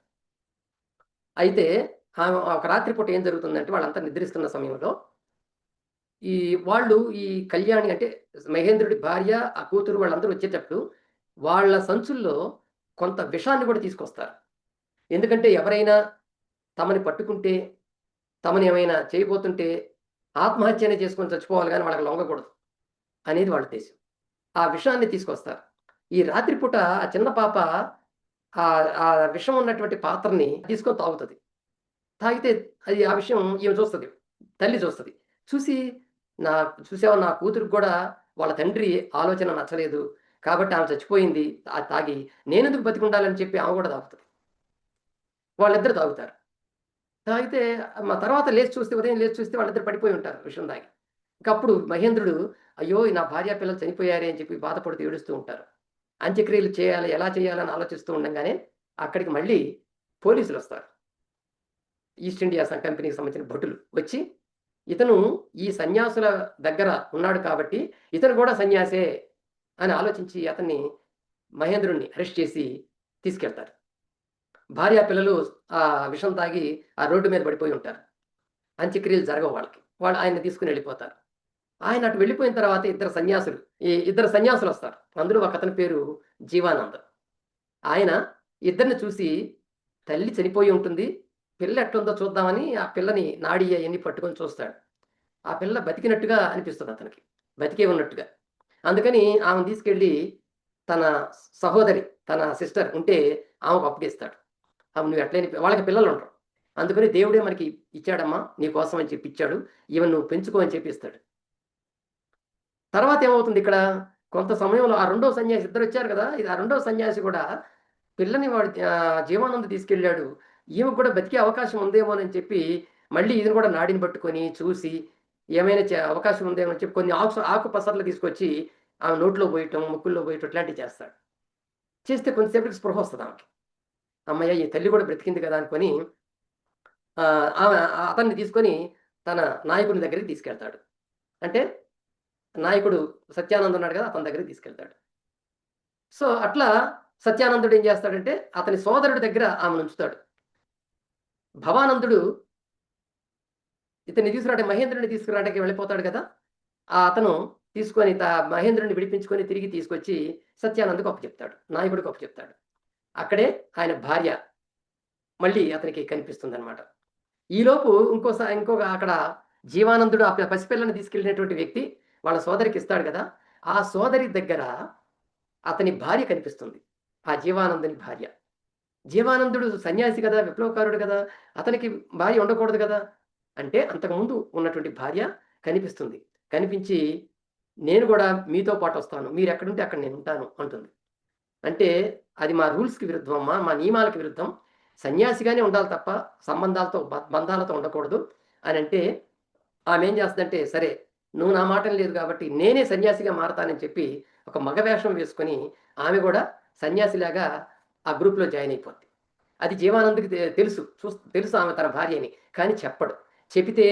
అయితే ఆమె ఒక రాత్రిపూట ఏం జరుగుతుందంటే వాళ్ళంతా నిద్రిస్తున్న సమయంలో ఈ కళ్యాణి అంటే మహేంద్రుడి భార్య, ఆ కూతురు వాళ్ళందరూ వచ్చేటప్పుడు వాళ్ళ సంచుల్లో కొంత విషాన్ని కూడా తీసుకొస్తారు. ఎందుకంటే ఎవరైనా తమని పట్టుకుంటే, తమని ఏమైనా చేయబోతుంటే ఆత్మహత్యనే చేసుకొని చచ్చిపోవాలి కానీ వాళ్ళకి లొంగకూడదు అనేది వాళ్ళ ఉద్దేశం. ఆ విషాన్ని తీసుకొస్తారు. ఈ రాత్రిపూట ఆ చిన్న పాప ఆ విషం ఉన్నటువంటి పాత్రని తీసుకొని తాగుతుంది. తాగితే అది ఆ విషయం ఈమె చూస్తుంది, తల్లి చూస్తుంది. చూసి చూసావా నా కూతురికి కూడా వాళ్ళ తండ్రి ఆలోచన నచ్చలేదు కాబట్టి ఆమె చచ్చిపోయింది తాగి, నేనెందుకు బతికుండాలని చెప్పి ఆమె కూడా తాగుతుంది. వాళ్ళిద్దరు తాగుతారు. తాగితే మా తర్వాత ఉదయం లేచి చూస్తే వాళ్ళిద్దరు పడిపోయి ఉంటారు విషయం తాగి. ఇంకప్పుడు మహేంద్రుడు అయ్యో నా భార్య పిల్లలు చనిపోయారే అని చెప్పి బాధపడుతూ ఏడుస్తూ ఉంటారు. అంత్యక్రియలు చేయాలి, ఎలా చేయాలని ఆలోచిస్తూ ఉండగానే అక్కడికి మళ్ళీ పోలీసులు వస్తారు. ఈస్ట్ ఇండియా కంపెనీకి సంబంధించిన భటులు వచ్చి ఇతను ఈ సన్యాసుల దగ్గర ఉన్నాడు కాబట్టి ఇతను కూడా సన్యాసే అని ఆలోచించి అతన్ని మహేంద్రుడిని అరెస్ట్ చేసి తీసుకెళ్తారు. భార్య పిల్లలు ఆ విషం తాగి ఆ రోడ్డు మీద పడిపోయి ఉంటారు. అంత్యక్రియలు జరగవు వాళ్ళకి. వాళ్ళు ఆయన్ని తీసుకుని వెళ్ళిపోతారు. ఆయన అటు వెళ్ళిపోయిన తర్వాత ఇద్దరు సన్యాసులు వస్తారు. అందులో ఒక అతని పేరు జీవానంద్. ఆయన ఇద్దరిని చూసి తల్లి చనిపోయి ఉంటుంది. పిల్ల ఎట్లుందో చూద్దామని ఆ పిల్లని నాడి అయన్నీ పట్టుకొని చూస్తాడు. ఆ పిల్ల బతికినట్టుగా అనిపిస్తుంది అతనికి. బతికే ఉన్నట్టుగా. అందుకని ఆమెను తీసుకెళ్ళి తన సహోదరి, తన సిస్టర్ ఉంటే ఆమెకు అప్పగిస్తాడు. ఆమె నువ్వు ఎట్లైనా వాళ్ళకి పిల్లలుండరు. అందుకని దేవుడే మనకి ఇచ్చాడమ్మా నీకోసం అని చెప్పి ఇచ్చాడు. ఈమెను నువ్వు పెంచుకో అని చెప్పి ఇస్తాడు. తర్వాత ఏమవుతుంది ఇక్కడ, కొంత సమయంలో ఆ రెండో సన్యాసి ఇద్దరొచ్చారు కదా! ఆ రెండో సన్యాసి కూడా పిల్లని వాడు జీవానంద్ తీసుకెళ్ళాడు. ఈమెకు కూడా బతికే అవకాశం ఉందేమోనని చెప్పి మళ్ళీ ఈయన కూడా నాడిని పట్టుకొని చూసి ఏమైనా అవకాశం ఉందేమో అని చెప్పి కొన్ని ఆకు పసర్లు తీసుకొచ్చి ఆమె నోట్లో పోయటం, ముక్కుల్లో పోయటం ఇట్లాంటివి చేస్తాడు. చేస్తే కొంతసేపటికి స్పృహ వస్తది ఆమెకి. హమ్మయ్య! ఈ తల్లి కూడా బ్రతికింది కదా అనుకోని ఆమె అతన్ని తీసుకొని తన నాయకుని దగ్గరికి తీసుకెళ్తాడు. అంటే నాయకుడు సత్యానంద్ ఉన్నాడు కదా! అతని దగ్గరికి తీసుకెళ్తాడు. సో, అట్లా సత్యానందుడు ఏం చేస్తాడంటే అతని సోదరుడి దగ్గర ఆమెను ఉంచుతాడు. భవానందుడు ఇతన్ని మహేంద్రుడిని తీసుకురావడానికి వెళ్ళిపోతాడు కదా! అతను తీసుకొని మహేంద్రుడిని విడిపించుకొని తిరిగి తీసుకొచ్చి సత్యానంద్‌కి అప్పచెప్తాడు. నాయకుడికి అప్పచెప్తాడు. అక్కడే ఆయన భార్య మళ్ళీ అతనికి కనిపిస్తుందనమాట. ఈలోపు ఇంకొక అక్కడ జీవానందుడు ఆ పసిపిల్లని తీసుకెళ్ళినటువంటి వ్యక్తి వాళ్ళ సోదరికి ఇస్తాడు కదా! ఆ సోదరి దగ్గర అతని భార్య కనిపిస్తుంది. ఆ జీవానందుని భార్య. జీవానందుడు సన్యాసి కదా! విప్లవకారుడు కదా! అతనికి భార్య ఉండకూడదు కదా! అంటే అంతకుముందు ఉన్నటువంటి భార్య కనిపిస్తుంది. కనిపించి నేను గూడా మీతో పాటొస్తాను. మీరెక్కడుంటే అక్కడ నేనుంటాను అంటుంది. అంటే అది మా రూల్స్‌కి విరుద్ధం అమ్మా. మా నియమాలకు విరుద్ధం. సన్యాసిగానే ఉండాలి తప్ప సంబంధాలతో బంధాలతో ఉండకూడదు అనంటే ఆమేం చేస్తదంటే, సరే నువ్వు నా మాట లేదు కాబట్టి నేనే సన్యాసిగా మారతానని చెప్పి ఒక మగ వేషం వేసుకొని ఆమె గూడా సన్యాసిలాగా ఆ గ్రూప్‌లో జాయిన్ అయిపోద్ది. అది జీవానంద్‌కి తెలుసు ఆమె తన భార్య అని. కానీ చెప్పడు. చెబితే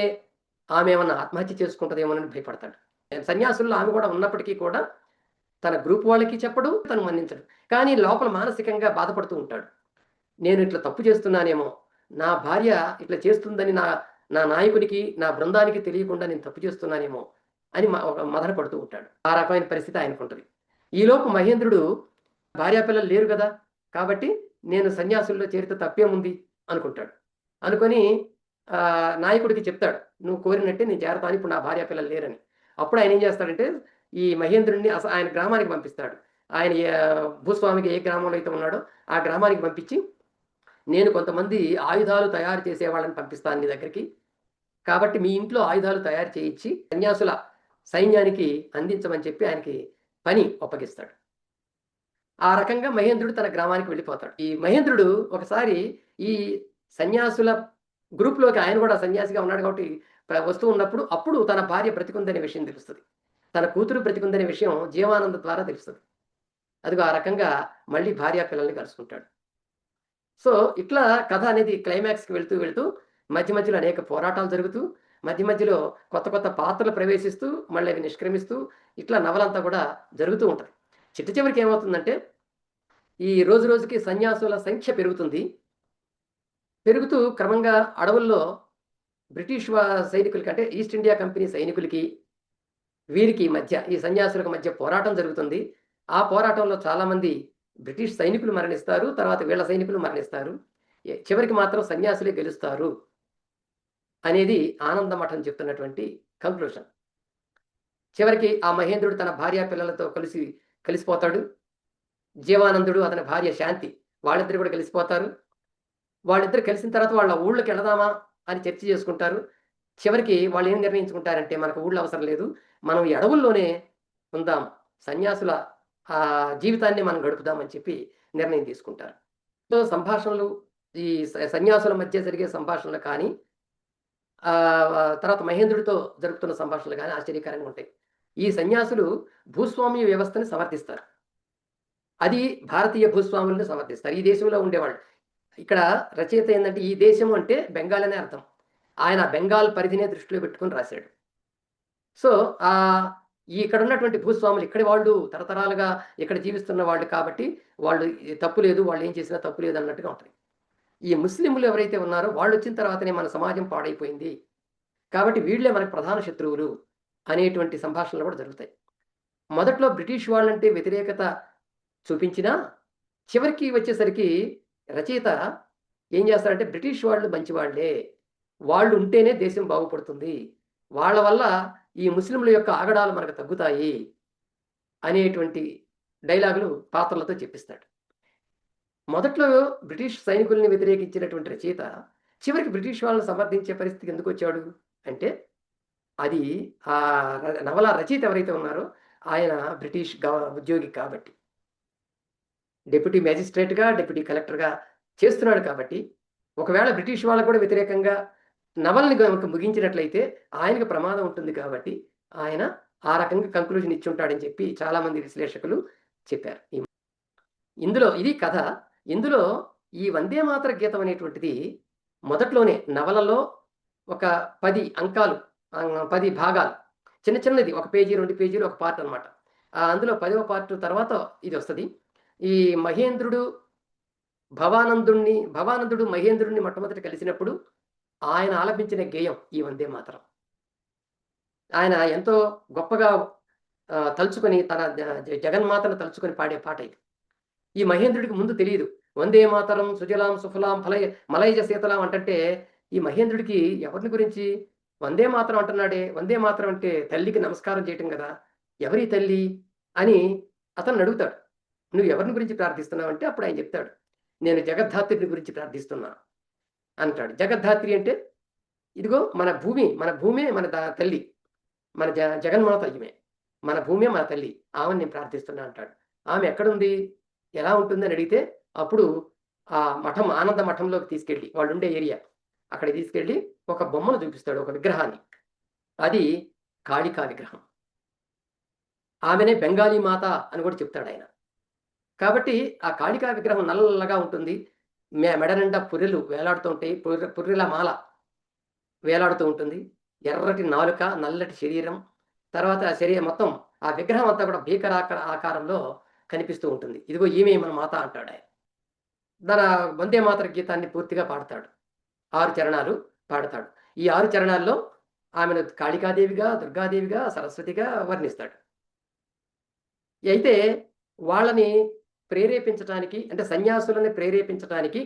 ఆమె ఏమన్నా ఆత్మహత్య చేసుకుంటదేమోనని భయపడతాడు. సన్యాసుల్లో ఆమె గూడా ఉన్నప్పటికీ కూడా తన గ్రూప్ వాళ్ళకి చెప్పడు, తను మన్నించడు. కానీ లోపల మానసికంగా బాధపడుతూ ఉంటాడు. నేను ఇట్లా తప్పు చేస్తున్నానేమో, నా భార్య ఇట్లా చేస్తుందని నా నా నాయకునికి, నా బృందానికి తెలియకుండా నేను తప్పు చేస్తున్నానేమో అని ఒక మదన పడుతూ ఉంటాడు. ఆ రకమైన పరిస్థితి ఆయనకుంటది. ఈలోపు మహేంద్రుడు భార్యాపిల్లలు లేరు గదా! కాబట్టి నేను సన్యాసుల్లో చేరితే తప్పేముంది అనుకుంటాడు. అనుకొని నాయకుడికి చెప్తాడు. "నువ్వు కోరినట్టే నేను చేరతాను. ఇప్పుడు నా భార్యాపిల్లలు లేరని." అప్పుడు ఆయనేం చేస్తాడంటే, ఈ మహేంద్రుడిని ఆయన గ్రామానికి పంపిస్తాడు. ఆయన భూస్వామికి ఏ గ్రామంలో అయితే ఉన్నాడో, ఆ గ్రామానికి పంపించి, "నేను కొంతమంది ఆయుధాలు తయారు చేసే వాళ్ళని పంపిస్తాను నీ దగ్గరికి. కాబట్టి మీ ఇంట్లో ఆయుధాలు తయారు చేయించి, సన్యాసుల సైన్యానికి అందించమని" చెప్పి ఆయనకి పని అప్పగిస్తాడు. ఆ రకంగా మహేంద్రుడు తన గ్రామానికి వెళ్ళిపోతాడు. ఈ మహేంద్రుడు ఒకసారి ఈ సన్యాసుల గ్రూప్‌లోకి ఆయన కూడా సన్యాసిగా ఉన్నాడు కాబట్టి వస్తూ ఉన్నప్పుడు అప్పుడు తన భార్య బ్రతికుందనే విషయం తెలుస్తది. తన కూతురు బ్రతికుందనే విషయం జీవానంద్ ద్వారా తెలుస్తది. అదిగో ఆ రకంగా మళ్ళీ భార్య పిల్లల్ని కలుసుకుంటాడు. సో, ఇట్లా కథ అనేది క్లైమాక్స్‌కి వెళ్తూ మధ్య మధ్యలో అనేక పోరాటాలు జరుగుతూ, మధ్య మధ్యలో కొత్త పాత్రలు ప్రవేశిస్తూ, మళ్ళీ అవి నిష్క్రమిస్తూ, ఇట్లా నవలంతా కూడా జరుగుతూ ఉంటది. చిట్ట చివరికి ఏమవుతుందంటే, ఈ రోజు రోజుకి సన్యాసుల సంఖ్య పెరుగుతుంది. పెరుగుతూ క్రమంగా అడవుల్లో బ్రిటిష్ సైనికులకి అంటే ఈస్ట్ ఇండియా కంపెనీ సైనికులకి, వీరికి మధ్య ఈ సన్యాసులకు మధ్య పోరాటం జరుగుతుంది. ఆ పోరాటంలో చాలామంది బ్రిటిష్ సైనికులు మరణిస్తారు. తర్వాత వీళ్ళ సైనికులు మరణిస్తారు. చివరికి మాత్రం సన్యాసులే గెలుస్తారు అనేది ఆనందమఠం చెప్తున్నటువంటి కంక్లూషన్. చివరికి ఆ మహేంద్రుడు తన భార్య పిల్లలతో కలిసిపోతాడు. జీవానందుడు, అతని భార్య శాంతి వాళ్ళిద్దరు కూడా కలిసిపోతారు. వాళ్ళిద్దరు కలిసిన తర్వాత వాళ్ళ ఊళ్ళోకెళదామా అని చర్చ చేసుకుంటారు. చివరికి వాళ్ళేం నిర్ణయించుకుంటారంటే, మనకు ఊళ్ళు అవసరం లేదు. మనం ఈ అడవుల్లోనే ఉందాం. సన్యాసుల జీవితాన్ని మనం గడుపుదాం అని చెప్పి నిర్ణయం తీసుకుంటారు. సో, సంభాషణలు ఈ సన్యాసుల మధ్య జరిగే సంభాషణలు కానీ, తర్వాత మహేంద్రుడితో జరుపుతున్న సంభాషణలు గాని ఆశ్చర్యకరంగా ఉంటాయి. ఈ సన్యాసులు భూస్వామ్య వ్యవస్థని సమర్థిస్తారు. అది భారతీయ భూస్వాములను సమర్థిస్తారు. ఈ దేశంలో ఉండేవాళ్ళు. ఇక్కడ రచయిత ఏందంటే, ఈ దేశం అంటే బెంగాల్ అనే అర్థం. ఆయన బెంగాల్ పరిధినే దృష్టిలో పెట్టుకొని రాశాడు. సో, ఇక్కడ ఉన్నటువంటి భూస్వాములు ఇక్కడి వాళ్ళు తరతరాలుగా ఇక్కడ జీవిస్తున్న వాళ్ళు కాబట్టి, వాళ్ళు తప్పు లేదు, వాళ్ళు ఏం చేసినా తప్పు లేదు అన్నట్టుగా ఉంటది. ఈ ముస్లింలు ఎవరైతే ఉన్నారో వాళ్ళొచ్చిన తర్వాతనే మన సమాజం పాడైపోయింది. కాబట్టి వీళ్ళే మనకు ప్రధాన శత్రువులు అనేటువంటి సంభాషణలు కూడా జరుగుతాయి. మొదట్లో బ్రిటిష్ వాళ్ళంటే వ్యతిరేకత చూపించినా చివరికి వచ్చేసరికి రచయిత ఏం చేస్తారంటే బ్రిటిష్ వాళ్ళు మంచివాళ్లే, వాళ్ళు ఉంటేనే దేశం బాగుపడుతుంది, వాళ్ళ వల్ల ఈ ముస్లింల యొక్క ఆగడాలు మనకు తగ్గుతాయి అనేటువంటి డైలాగులు పాత్రలతో చెప్పిస్తాడు. మొదట్లో బ్రిటిష్ సైనికుల్ని వ్యతిరేకించినటువంటి రచయిత చివరికి బ్రిటిష్ వాళ్ళని సమర్థించే పరిస్థితికి ఎందుకు వచ్చాడు అంటే అది ఆ నవల రచయిత ఎవరైతే ఉన్నారో ఆయన బ్రిటిష్ ఉద్యోగి కాబట్టి, డిప్యూటీ మేజిస్ట్రేట్గా డిప్యూటీ కలెక్టర్గా చేస్తున్నాడు కాబట్టి, ఒకవేళ బ్రిటిష్ వాళ్ళకు కూడా వ్యతిరేకంగా నవల్ని కనుక ముగించినట్లయితే ఆయనకు ప్రమాదం ఉంటుంది కాబట్టి ఆయన ఆ రకంగా కంక్లూజన్ ఇచ్చి ఉంటాడని చెప్పి చాలామంది విశ్లేషకులు చెప్పారు. ఇందులో ఇది కథ. ఇందులో ఈ వందే మాతర గీతం అనేటువంటిది మొదట్లోనే నవలలో ఒక 10 అంకాలు, 10 భాగాలు, చిన్న చిన్నది, ఒక పేజీ 2 పేజీలు ఒక పార్ట్ అనమాట. అందులో 10వ పార్ట్ తర్వాత ఇది వస్తుంది. ఈ మహేంద్రుడు భవానందుడు మహేంద్రుడిని మొట్టమొదటి కలిసినప్పుడు ఆయన ఆలపించిన గేయం ఈ వందే మాతరం. ఆయన ఎంతో గొప్పగా తలుచుకొని తన జగన్మాతను తలుచుకొని పాడే పాట ఇది. ఈ మహేంద్రుడికి ముందు తెలియదు. వందే మాతరం సుజలాం సుఫలాం మలయజ శీతలాం అంటే ఈ మహేంద్రుడికి ఎవరిని గురించి వందే మాతరం అంటున్నాడే, వందే మాతరం అంటే తల్లికి నమస్కారం చేయటం కదా, ఎవరి తల్లి అని అతను అడుగుతాడు. నువ్వు ఎవరిని గురించి ప్రార్థిస్తున్నావు అంటే అప్పుడు ఆయన చెప్తాడు, నేను జగద్ధాత్రిని గురించి ప్రార్థిస్తున్నా అంటాడు. జగద్ధాత్రి అంటే ఇదిగో మన భూమే మన తల్లి, మన జగన్మాత ఈమె, మన భూమే మన తల్లి, ఆమెను నేను ప్రార్థిస్తున్నా అంటాడు. ఆమె ఎక్కడుంది, ఎలా ఉంటుంది అని అడిగితే అప్పుడు ఆ మఠం, ఆనంద మఠంలోకి తీసుకెళ్ళి, వాళ్ళు ఉండే ఏరియా అక్కడ తీసుకెళ్ళి ఒక బొమ్మను చూపిస్తాడు, ఒక విగ్రహాన్ని. అది కాళికా విగ్రహం. ఆమెనే బెంగాలీ మాత అని కూడా చెప్తాడు ఆయన. కాబట్టి ఆ కాళికా విగ్రహం నల్లగా ఉంటుంది, మెడ నిండా పుర్రెలు వేలాడుతూ ఉంటాయి, పుర్రెల మాల వేలాడుతూ ఉంటుంది, ఎర్రటి నాలుక, నల్లటి శరీరం, తర్వాత ఆ శరీరం మొత్తం ఆ విగ్రహం అంతా కూడా ఆకారంలో కనిపిస్తూ ఉంటుంది. ఇదిగో ఈమె మన మాత అంటాడు ఆయన. తన వందే మాతర గీతాన్ని పూర్తిగా పాడతాడు, 6 చరణాలు పాడతాడు. ఈ 6 చరణాల్లో ఆమెను కాళికాదేవిగా, దుర్గాదేవిగా, సరస్వతిగా వర్ణిస్తాడు. అయితే వాళ్ళని ప్రేరేపించడానికి, అంటే సన్యాసులని ప్రేరేపించడానికి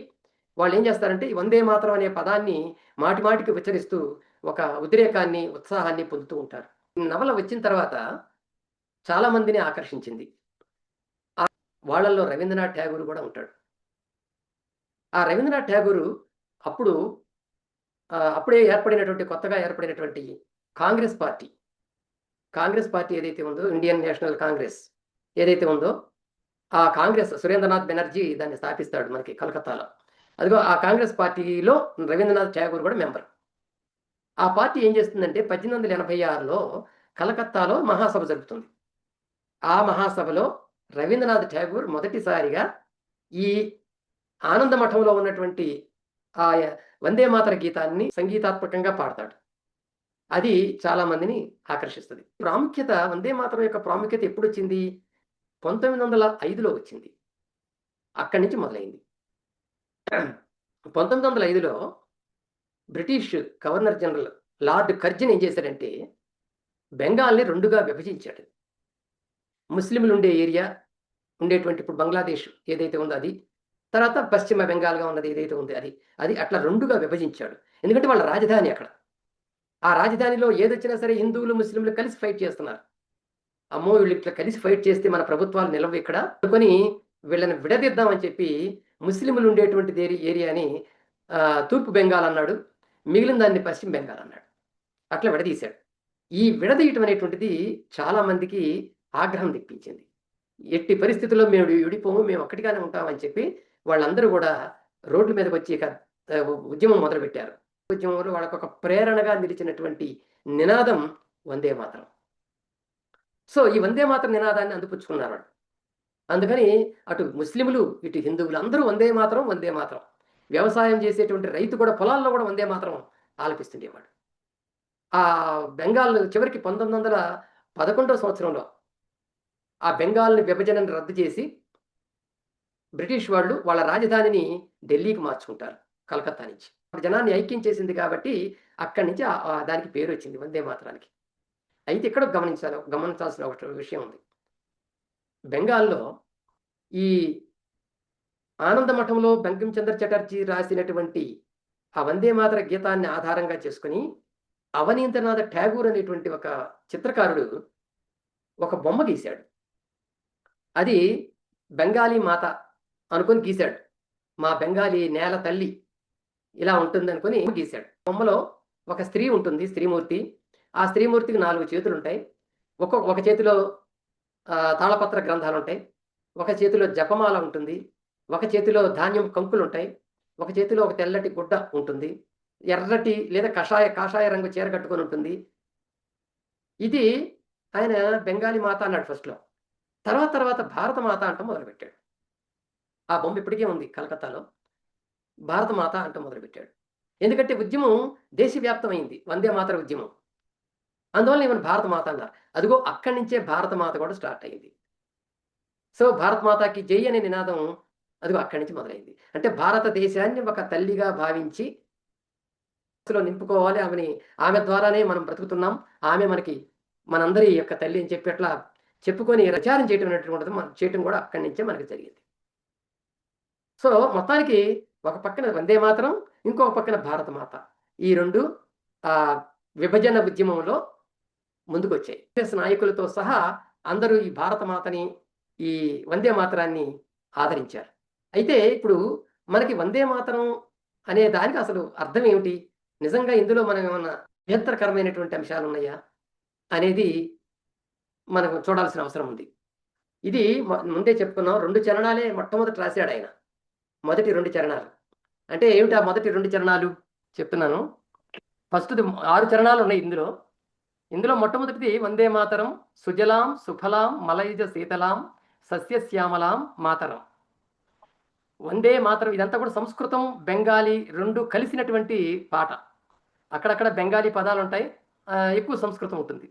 వాళ్ళు ఏం చేస్తారంటే ఈ వందే మాతరం అనే పదాన్ని మాటి మాటికి ఉచ్చరిస్తూ ఒక ఉద్రేకాన్ని, ఉత్సాహాన్ని పొందుతూ ఉంటారు. నవల వచ్చిన తర్వాత చాలా మందిని ఆకర్షించింది. వాళ్ళల్లో రవీంద్రనాథ్ ఠాగూర్ కూడా ఉంటాడు. ఆ రవీంద్రనాథ్ ఠాగూర్ అప్పుడే కొత్తగా ఏర్పడినటువంటి కాంగ్రెస్ పార్టీ ఏదైతే ఉందో, ఇండియన్ నేషనల్ కాంగ్రెస్ ఏదైతే ఉందో, ఆ కాంగ్రెస్ సురేంద్రనాథ్ బెనర్జీ దాన్ని స్థాపిస్తాడు మనకి కలకత్తాలో. అదిగో ఆ కాంగ్రెస్ పార్టీలో రవీంద్రనాథ్ ఠాగూర్ కూడా మెంబర్. ఆ పార్టీ ఏం చేస్తుందంటే 1886లో కలకత్తాలో మహాసభ జరుగుతుంది. ఆ మహాసభలో రవీంద్రనాథ్ ఠాగూర్ మొదటిసారిగా ఈ ఆనంద మఠంలో ఉన్నటువంటి ఆ వందే మాతర గీతాన్ని సంగీతాత్మకంగా పాడతాడు. అది చాలా మందిని ఆకర్షిస్తుంది. వందే మాతరం యొక్క ప్రాముఖ్యత ఎప్పుడు వచ్చింది? 1905లో వచ్చింది. అక్కడి నుంచి మొదలైంది. 1905లో British governor general Lord Curzon ఏం చేశాడంటే బెంగాల్ని 2గా విభజించాడు. ముస్లింలు ఉండే ఏరియా ఉండేటువంటి ఇప్పుడు బంగ్లాదేశ్ ఏదైతే ఉందో అది, తర్వాత పశ్చిమ బెంగాల్గా ఉన్నది ఏదైతే ఉంది అది అట్లా 2గా విభజించాడు. ఎందుకంటే వాళ్ళ రాజధాని అక్కడ. ఆ రాజధానిలో ఏదొచ్చినా సరే హిందువులు ముస్లింలు కలిసి ఫైట్ చేస్తున్నారు. అమ్మో వీళ్ళు ఇట్లా కలిసి ఫైట్ చేస్తే మన ప్రభుత్వాలు నిలవు ఇక్కడ అనుకొని వీళ్ళని విడదీద్దామని చెప్పి ముస్లింలు ఉండేటువంటి ఏరియాని తూర్పు బెంగాల్ అన్నాడు, మిగిలిన దాన్ని పశ్చిమ బెంగాల్ అన్నాడు. అట్లా విడదీశాడు. ఈ విడదీయటం అనేటువంటిది చాలా మందికి ఆగ్రహం తెప్పించింది. ఎట్టి పరిస్థితుల్లో మేము విడిపోము, మేము ఒక్కటిగానే ఉంటామని చెప్పి వాళ్ళందరూ కూడా రోడ్ల మీదకి వచ్చి ఉద్యమం మొదలుపెట్టారు. ఉద్యమంలో వాళ్ళకు ఒక ప్రేరణగా నిలిచినటువంటి నినాదం వందే మాతరం. సో ఈ వందే మాతరం నినాదాన్ని అందిపుచ్చుకున్నారు. అందుకని అటు ముస్లింలు ఇటు హిందువులు అందరూ వందే మాతరం వందే మాతరం. వ్యవసాయం చేసేటువంటి రైతు కూడా పొలాల్లో కూడా వందే మాతరం ఆలపిస్తుండేవాడు. ఆ బెంగాల్ చివరికి 1911వ సంవత్సరంలో ఆ బెంగాల్ని విభజనను రద్దు చేసి బ్రిటిష్ వాళ్ళు వాళ్ళ రాజధానిని ఢిల్లీకి మార్చుకుంటారు కలకత్తా నుంచి. జనాన్ని ఐక్యం చేసింది కాబట్టి అక్కడి నుంచి దానికి పేరు వచ్చింది వందే మాతరానికి. అయితే ఇక్కడ గమనించాల్సిన ఒక విషయం ఉంది. బెంగాల్లో ఈ ఆనంద మఠంలో బంకించంద్ర చటర్జీ రాసినటువంటి ఆ వందే మాతర గీతాన్ని ఆధారంగా చేసుకుని అవనీంద్రనాథ్ ఠాగూర్ అనేటువంటి ఒక చిత్రకారుడు ఒక బొమ్మ గీశాడు. అది బెంగాలీ మాత అనుకుని గీశాడు. మా బెంగాలీ నేల తల్లి ఇలా ఉంటుంది అనుకుని గీశాడు. బొమ్మలో ఒక స్త్రీ ఉంటుంది, స్త్రీమూర్తి. ఆ స్త్రీమూర్తికి 4 చేతులు ఉంటాయి. ఒక చేతిలో తాళపత్ర గ్రంథాలు ఉంటాయి, ఒక చేతిలో జపమాల ఉంటుంది, ఒక చేతిలో ధాన్యం కంకులు ఉంటాయి, ఒక చేతిలో ఒక తెల్లటి గుడ్డ ఉంటుంది, ఎర్రటి లేదా కాషాయ రంగు చీర కట్టుకొని ఉంటుంది. ఇది ఆయన బెంగాలీ మాత అన్నాడు ఫస్ట్లో. తర్వాత భారత మాత అంటూ మొదలుపెట్టాడు. ఆ బొమ్మ ఇప్పటికే ఉంది కలకత్తాలో. భారత మాత అంటూ మొదలుపెట్టాడు. ఎందుకంటే ఉద్యమం దేశవ్యాప్తమైంది, వందే మాతర ఉద్యమం. అందువల్ల ఈమెను భారత మాత అన్నారు. అదిగో అక్కడి నుంచే భారత మాత కూడా స్టార్ట్ అయింది. సో భారత మాతకి జై అనే నినాదం అదిగో అక్కడి నుంచి మొదలైంది. అంటే భారతదేశాన్ని ఒక తల్లిగా భావించి నింపుకోవాలి, ఆమె ద్వారానే మనం బ్రతుకుతున్నాం, ఆమె మనకి మనందరి యొక్క తల్లి అని చెప్పి అట్లా చెప్పుకొని ప్రచారం చేయటం అనేటువంటిది మనం చేయటం కూడా అక్కడి నుంచే మనకి జరిగింది. సో మొత్తానికి ఒక పక్కన వందే మాతరం, ఇంకొక పక్కన భారత మాత, ఈ రెండు విభజన ఉద్యమంలో ముందుకు వచ్చాయి. నాయకులతో సహా అందరూ ఈ భారత మాతని, ఈ వందే మాతరాన్ని ఆదరించారు. అయితే ఇప్పుడు మనకి వందే మాతరం అనే దానికి అసలు అర్థం ఏమిటి, నిజంగా ఇందులో మనం ఏమన్నా అభ్యంతరకరమైనటువంటి అంశాలు ఉన్నాయా అనేది మనం చూడాల్సిన అవసరం ఉంది. ఇది ముందే చెప్పుకున్నాం, 2 చరణాలే మొట్టమొదటి రాశాడు ఆయన. మొదటి 2 చరణాలు అంటే ఏమిటి? ఆ మొదటి 2 చరణాలు చెప్తున్నాను. ఫస్ట్ 6 చరణాలు ఉన్నాయి ఇందులో మొట్టమొదటిది వందే మాతరం సుజలాం సుఫలాం మలయజ శీతలాం సస్యశ్యామలాం మాతరం. వందే మాతరం ఇదంతా కూడా సంస్కృతం బెంగాలీ 2 కలిసినటువంటి పాట. అక్కడక్కడ బెంగాలీ పదాలు ఉంటాయి, ఎక్కువ సంస్కృతం ఉంటుంది.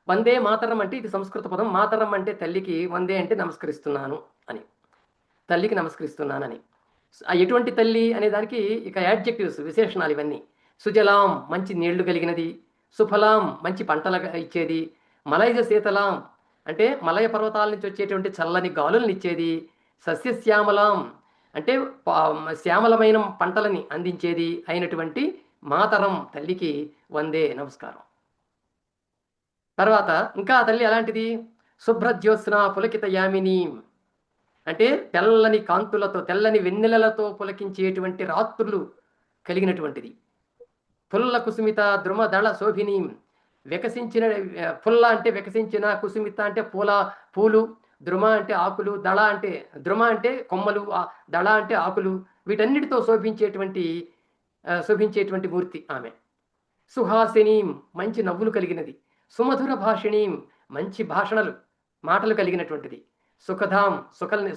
వందే మాతరం అంటే ఇది సంస్కృత పదం. మాతరం అంటే తల్లికి, వందే అంటే నమస్కరిస్తున్నాను అని, తల్లికి నమస్కరిస్తున్నానని. ఎటువంటి తల్లి అనే దానికి ఇక యాడ్జెక్టివ్స్, విశేషణాలు ఇవన్నీ. సుజలాం మంచి నీళ్లు కలిగినది, సుఫలాం మంచి పంటలు ఇచ్చేది, మలయజ శీతలాం అంటే మలయ పర్వతాల నుంచి వచ్చేటువంటి చల్లని గాలులను ఇచ్చేది, సస్యశ్యామలాం అంటే శ్యామలమైన పంటలని అందించేది అయినటువంటి మాతరం తల్లికి వందే నమస్కారం. తర్వాత ఇంకా తల్లి అలాంటిది, శుభ్రజ్యోత్స్న పులకిత యామిని అంటే తెల్లని కాంతులతో, తెల్లని వెన్నెలలతో పులకించేటువంటి రాత్రులు కలిగినటువంటిది. పుల్ల కుసుమిత ద్రుమదళ శోభిని వికసించిన, పుల్ల అంటే వికసించిన, కుసుమిత అంటే పూలు, ద్రుమ అంటే ఆకులు, ద్రుమ అంటే కొమ్మలు, దళ అంటే ఆకులు, వీటన్నిటితో శోభించేటువంటి మూర్తి ఆమె. సుహాసినీం మంచి నవ్వులు కలిగినది, సుమధుర భాషిణీం మంచి మాటలు కలిగినటువంటిది, సుఖధాం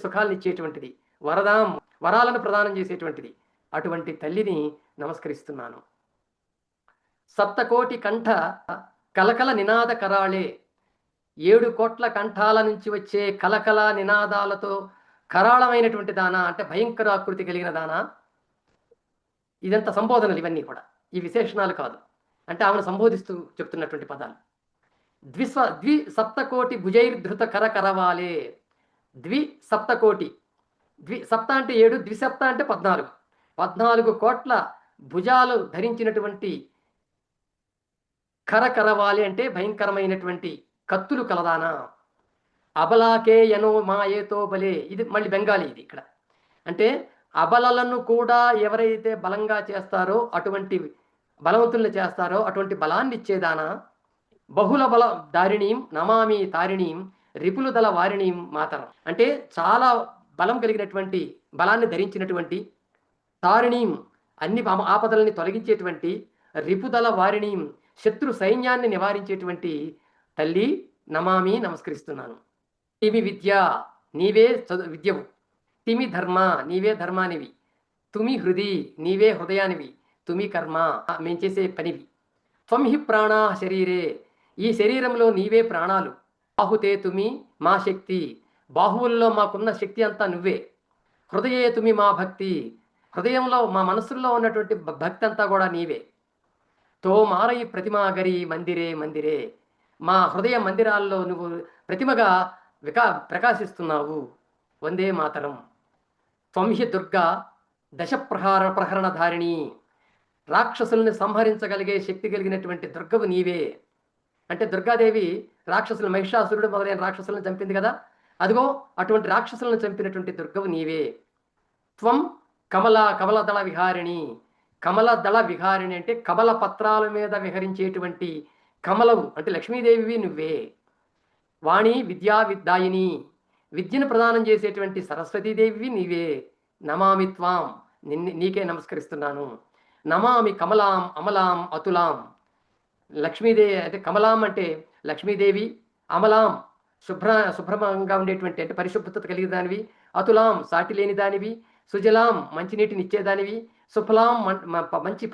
సుఖాలను ఇచ్చేటువంటిది, వరదాం వరాలను ప్రదానం చేసేటువంటిది. అటువంటి తల్లిని నమస్కరిస్తున్నాను. సప్తకోటి కంఠ కలకల నినాద కరాళే 7 కోట్ల కంఠాల నుంచి వచ్చే కలకల నినాదాలతో కరాళమైనటువంటి దానా అంటే భయంకర ఆకృతి కలిగిన దానా. ఇదంతా సంబోధనలు, ఇవన్నీ కూడా ఈ విశేషణాలు కాదు, అంటే ఆమెను సంబోధిస్తూ చెప్తున్నటువంటి పదాలు. ద్విసప్తకోటి భుజైర్ధృత కరవాలే. ద్విసప్తకోటి, సప్త అంటే 7, ద్విసప్త అంటే 14 కోట్ల భుజాలు ధరించినటువంటి, కరవాలి అంటే భయంకరమైనటువంటి కత్తులు కలదానా. అబలాకే యనో మాయేతో బలే, ఇది మళ్ళీ బెంగాలీ. ఇది ఇక్కడ అంటే అబలలను కూడా ఎవరైతే బలంగా చేస్తారో, అటువంటి బలవంతుల్ని చేస్తారో అటువంటి బలాన్ని ఇచ్చేదానా. బహుళ బల దారిణీం నమామి తారిణీం రిపులు దళ వారిణీం మాతరం అంటే చాలా బలం కలిగినటువంటి, బలాన్ని ధరించినటువంటి, తారిణీం అన్ని ఆపదలని తొలగించేటువంటి, రిపుదల వారిణీం శత్రు సైన్యాన్ని నివారించేటువంటి తల్లి నమామి నమస్కరిస్తున్నాను. తిమి విద్య నీవే విద్యవు, తిమి ధర్మ నీవే ధర్మానివి, తుమి హృది నీవే హృదయానివి, తుమి కర్మ మేము చేసే పనివి, త్వమి ప్రాణా శరీరే ఈ శరీరంలో నీవే ప్రాణాలు, బాహుతే తుమి మా శక్తి బాహువుల్లో మాకున్న శక్తి అంతా నువ్వే, హృదయే తుమి మా భక్తి హృదయంలో మా మనస్సుల్లో ఉన్నటువంటి భక్తి అంతా కూడా నీవే, తో మారయి ప్రతిమాగరి మందిరే మా హృదయ మందిరాల్లో నువ్వు ప్రతిమగా ప్రకాశిస్తున్నావు. వందే మాతరం. త్వంహి దుర్గా ప్రహరణధారిణి. రాక్షసుల్ని సంహరించగలిగే శక్తి కలిగినటువంటి దుర్గవు నీవే. అంటే దుర్గాదేవి రాక్షసులు, మహిషాసురుడు మొదలైన రాక్షసులను చంపింది కదా, అదిగో అటువంటి రాక్షసులను చంపినటువంటి దుర్గవు నీవే. త్వం కమలదళ విహారిణి. కమలదళ విహారిణి అంటే కమల పత్రాల మీద విహరించేటువంటి కమలవు అంటే లక్ష్మీదేవి నువ్వే. వాణి విద్యా విద్యాయిని. విద్యను ప్రదానం చేసేటువంటి సరస్వతీదేవి నీవే. నమామి త్వాం. నీకే నమస్కరిస్తున్నాను. నమామి కమలాం అమలాం అతులాం. లక్ష్మీదేవి అంటే కమలాం అంటే లక్ష్మీదేవి, అమలాం శుభ్రంగా ఉండేటువంటి అంటే పరిశుభ్రత కలిగిన దానివి, అతులాం సాటి లేని దానివి, సుజలాం మంచినీటిని ఇచ్చేదానివి, సుఫలాం మంచి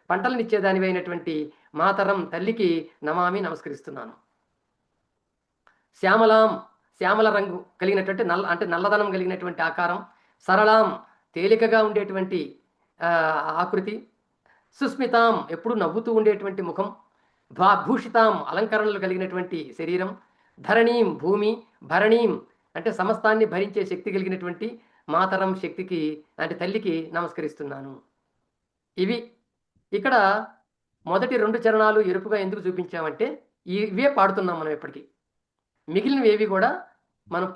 పంటలను ఇచ్చేదానివి అయినటువంటి మాతరం తల్లికి నమామి నమస్కరిస్తున్నాను. శ్యామలాం శ్యామల రంగు కలిగినటువంటి అంటే నల్లదనం కలిగినటువంటి ఆకారం, సరళాం తేలికగా ఉండేటువంటి ఆకృతి, సుస్మితాం ఎప్పుడు నవ్వుతూ ఉండేటువంటి ముఖం, భూషితాం అలంకరణలు కలిగినటువంటి శరీరం, ధరణీం భూమి, భరణీం అంటే సమస్తాన్ని భరించే శక్తి కలిగినటువంటి మాతరం శక్తికి అంటే తల్లికి నమస్కరిస్తున్నాను. ఇవి ఇక్కడ మొదటి 2 చరణాలు ఎరుపుగా ఎందుకు చూపించామంటే ఇవే పాడుతున్నాం మనం ఎప్పటికీ. మిగిలినవి ఏవి కూడా మనం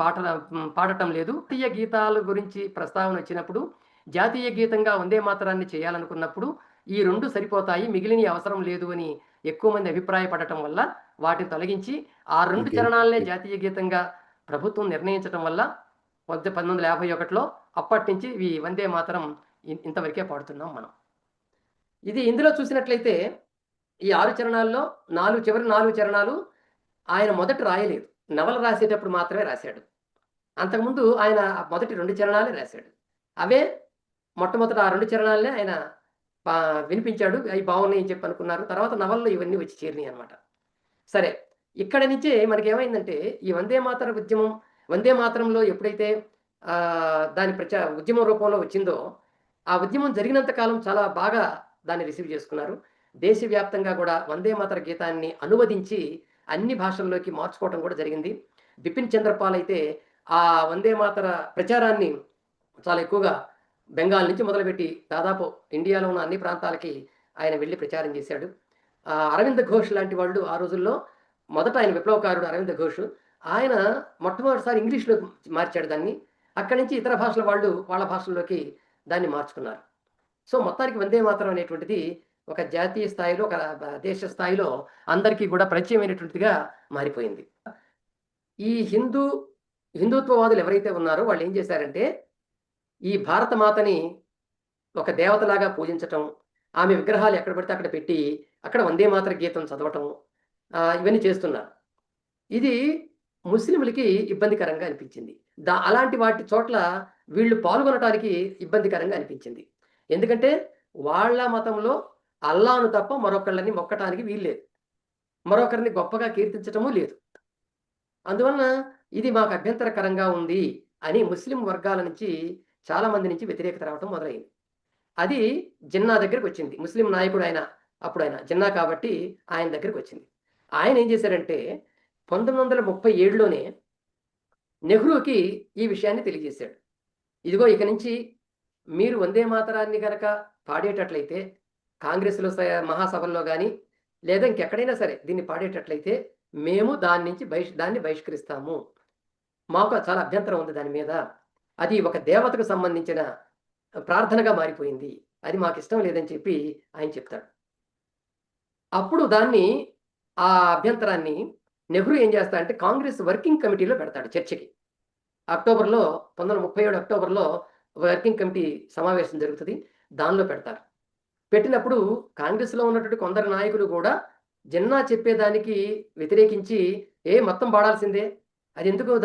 పాడటం లేదు. జాతీయ గీతాల గురించి ప్రస్తావన వచ్చినప్పుడు జాతీయ గీతంగా వందే మాతరాన్ని చేయాలనుకున్నప్పుడు ఈ 2 సరిపోతాయి, మిగిలిన అవసరం లేదు అని ఎక్కువ మంది అభిప్రాయపడటం వల్ల వాటిని తొలగించి ఆ 2 చరణాలనే జాతీయ గీతంగా ప్రభుత్వం నిర్ణయించడం వల్ల 1951లో అప్పటి నుంచి ఈ వందే మాతరం ఇంతవరకే పాడుతున్నాం మనం. ఇది ఇందులో చూసినట్లయితే ఈ 6 చరణాల్లో చివరి 4 చరణాలు ఆయన మొదట రాయలేదు, నవల రాసేటప్పుడు మాత్రమే రాశాడు. అంతకుముందు ఆయన మొదటి 2 చరణాలే రాశాడు. అవే మొట్టమొదట ఆ 2 చరణాలనే ఆయన వినిపించాడు. అవి బాగున్నాయి అని చెప్పి అనుకున్నారు. తర్వాత నవల్లో ఇవన్నీ వచ్చి చేరినాయి అనమాట. సరే, ఇక్కడ నుంచే మనకి ఏమైందంటే ఈ వందే మాతర ఉద్యమం, వందే మాతరంలో ఎప్పుడైతే దాని ఉద్యమం రూపంలో వచ్చిందో ఆ ఉద్యమం జరిగినంత కాలం చాలా బాగా దాన్ని రిసీవ్ చేసుకున్నారు. దేశవ్యాప్తంగా కూడా వందే మాతర గీతాన్ని అనువదించి అన్ని భాషల్లోకి మార్చుకోవడం కూడా జరిగింది. బిపిన్ చంద్రపాల్ అయితే ఆ వందే మాతర ప్రచారాన్ని చాలా ఎక్కువగా బెంగాల్ నుంచి మొదలుపెట్టి దాదాపు ఇండియాలో ఉన్న అన్ని ప్రాంతాలకి ఆయన వెళ్ళి ప్రచారం చేశాడు. అరవింద్ ఘోష్ లాంటి వాళ్ళు ఆ రోజుల్లో మొదట ఆయన విప్లవకారుడు అరవింద్ ఘోష్. ఆయన మొట్టమొదటిసారి ఇంగ్లీష్లో మార్చాడు దాన్ని. అక్కడి నుంచి ఇతర భాషల వాళ్ళు వాళ్ళ భాషల్లోకి దాన్ని మార్చుకున్నారు. సో మొత్తానికి వందే మాతరం అనేటువంటిది ఒక జాతీయ స్థాయిలో, ఒక దేశ స్థాయిలో అందరికీ కూడా పరిచయమైనటువంటిదిగా మారిపోయింది. ఈ హిందుత్వవాదులు ఎవరైతే ఉన్నారో వాళ్ళు ఏం చేశారంటే ఈ భారత మాతని ఒక దేవతలాగా పూజించటం, ఆమె విగ్రహాలు ఎక్కడ పడితే అక్కడ పెట్టి అక్కడ వందే మాతర గీతం చదవటం, ఇవన్నీ చేస్తున్నారు. ఇది ముస్లింలకి ఇబ్బందికరంగా అనిపించింది. అలాంటి వాటి చోట్ల వీళ్ళు పాల్గొనటానికి ఇబ్బందికరంగా అనిపించింది. ఎందుకంటే వాళ్ళ మతంలో అల్లాను తప్ప మరొకళ్ళని మొక్కటానికి వీల్లేదు, మరొకరిని గొప్పగా కీర్తించటము లేదు. అందువలన ఇది మాకు అభ్యంతరకరంగా ఉంది అని ముస్లిం వర్గాల నుంచి చాలా మంది నుంచి వ్యతిరేకత రావడం మొదలైంది. అది జిన్నా దగ్గరికి వచ్చింది. ముస్లిం నాయకుడు అప్పుడు ఆయన జిన్నా కాబట్టి ఆయన దగ్గరికి వచ్చింది. ఆయన ఏం చేశారంటే 1937లోనే నెహ్రూకి ఈ విషయాన్ని తెలియజేశాడు. ఇదిగో ఇక నుంచి మీరు వందే మాతరాన్ని గనక పాడేటట్లయితే కాంగ్రెస్లో మహాసభల్లో కానీ లేదా ఇంకెక్కడైనా సరే దీన్ని పాడేటట్లయితే మేము దాన్ని బహిష్కరిస్తాము. మాకు చాలా అభ్యంతరం ఉంది దాని మీద. అది ఒక దేవతకు సంబంధించిన ప్రార్థనగా మారిపోయింది, అది మాకు ఇష్టం లేదని చెప్పి ఆయన చెప్తాడు. అప్పుడు ఆ అభ్యంతరాన్ని నెహ్రూ ఏం చేస్తాడంటే కాంగ్రెస్ వర్కింగ్ కమిటీలో పెడతాడు చర్చకి. 1937 అక్టోబర్లో వర్కింగ్ కమిటీ సమావేశం జరుగుతుంది, దానిలో పెడతారు. పెట్టినప్పుడు కాంగ్రెస్లో ఉన్నటువంటి కొందరు నాయకులు కూడా జిన్నా చెప్పేదానికి వ్యతిరేకించి మొత్తం పాడాల్సిందే,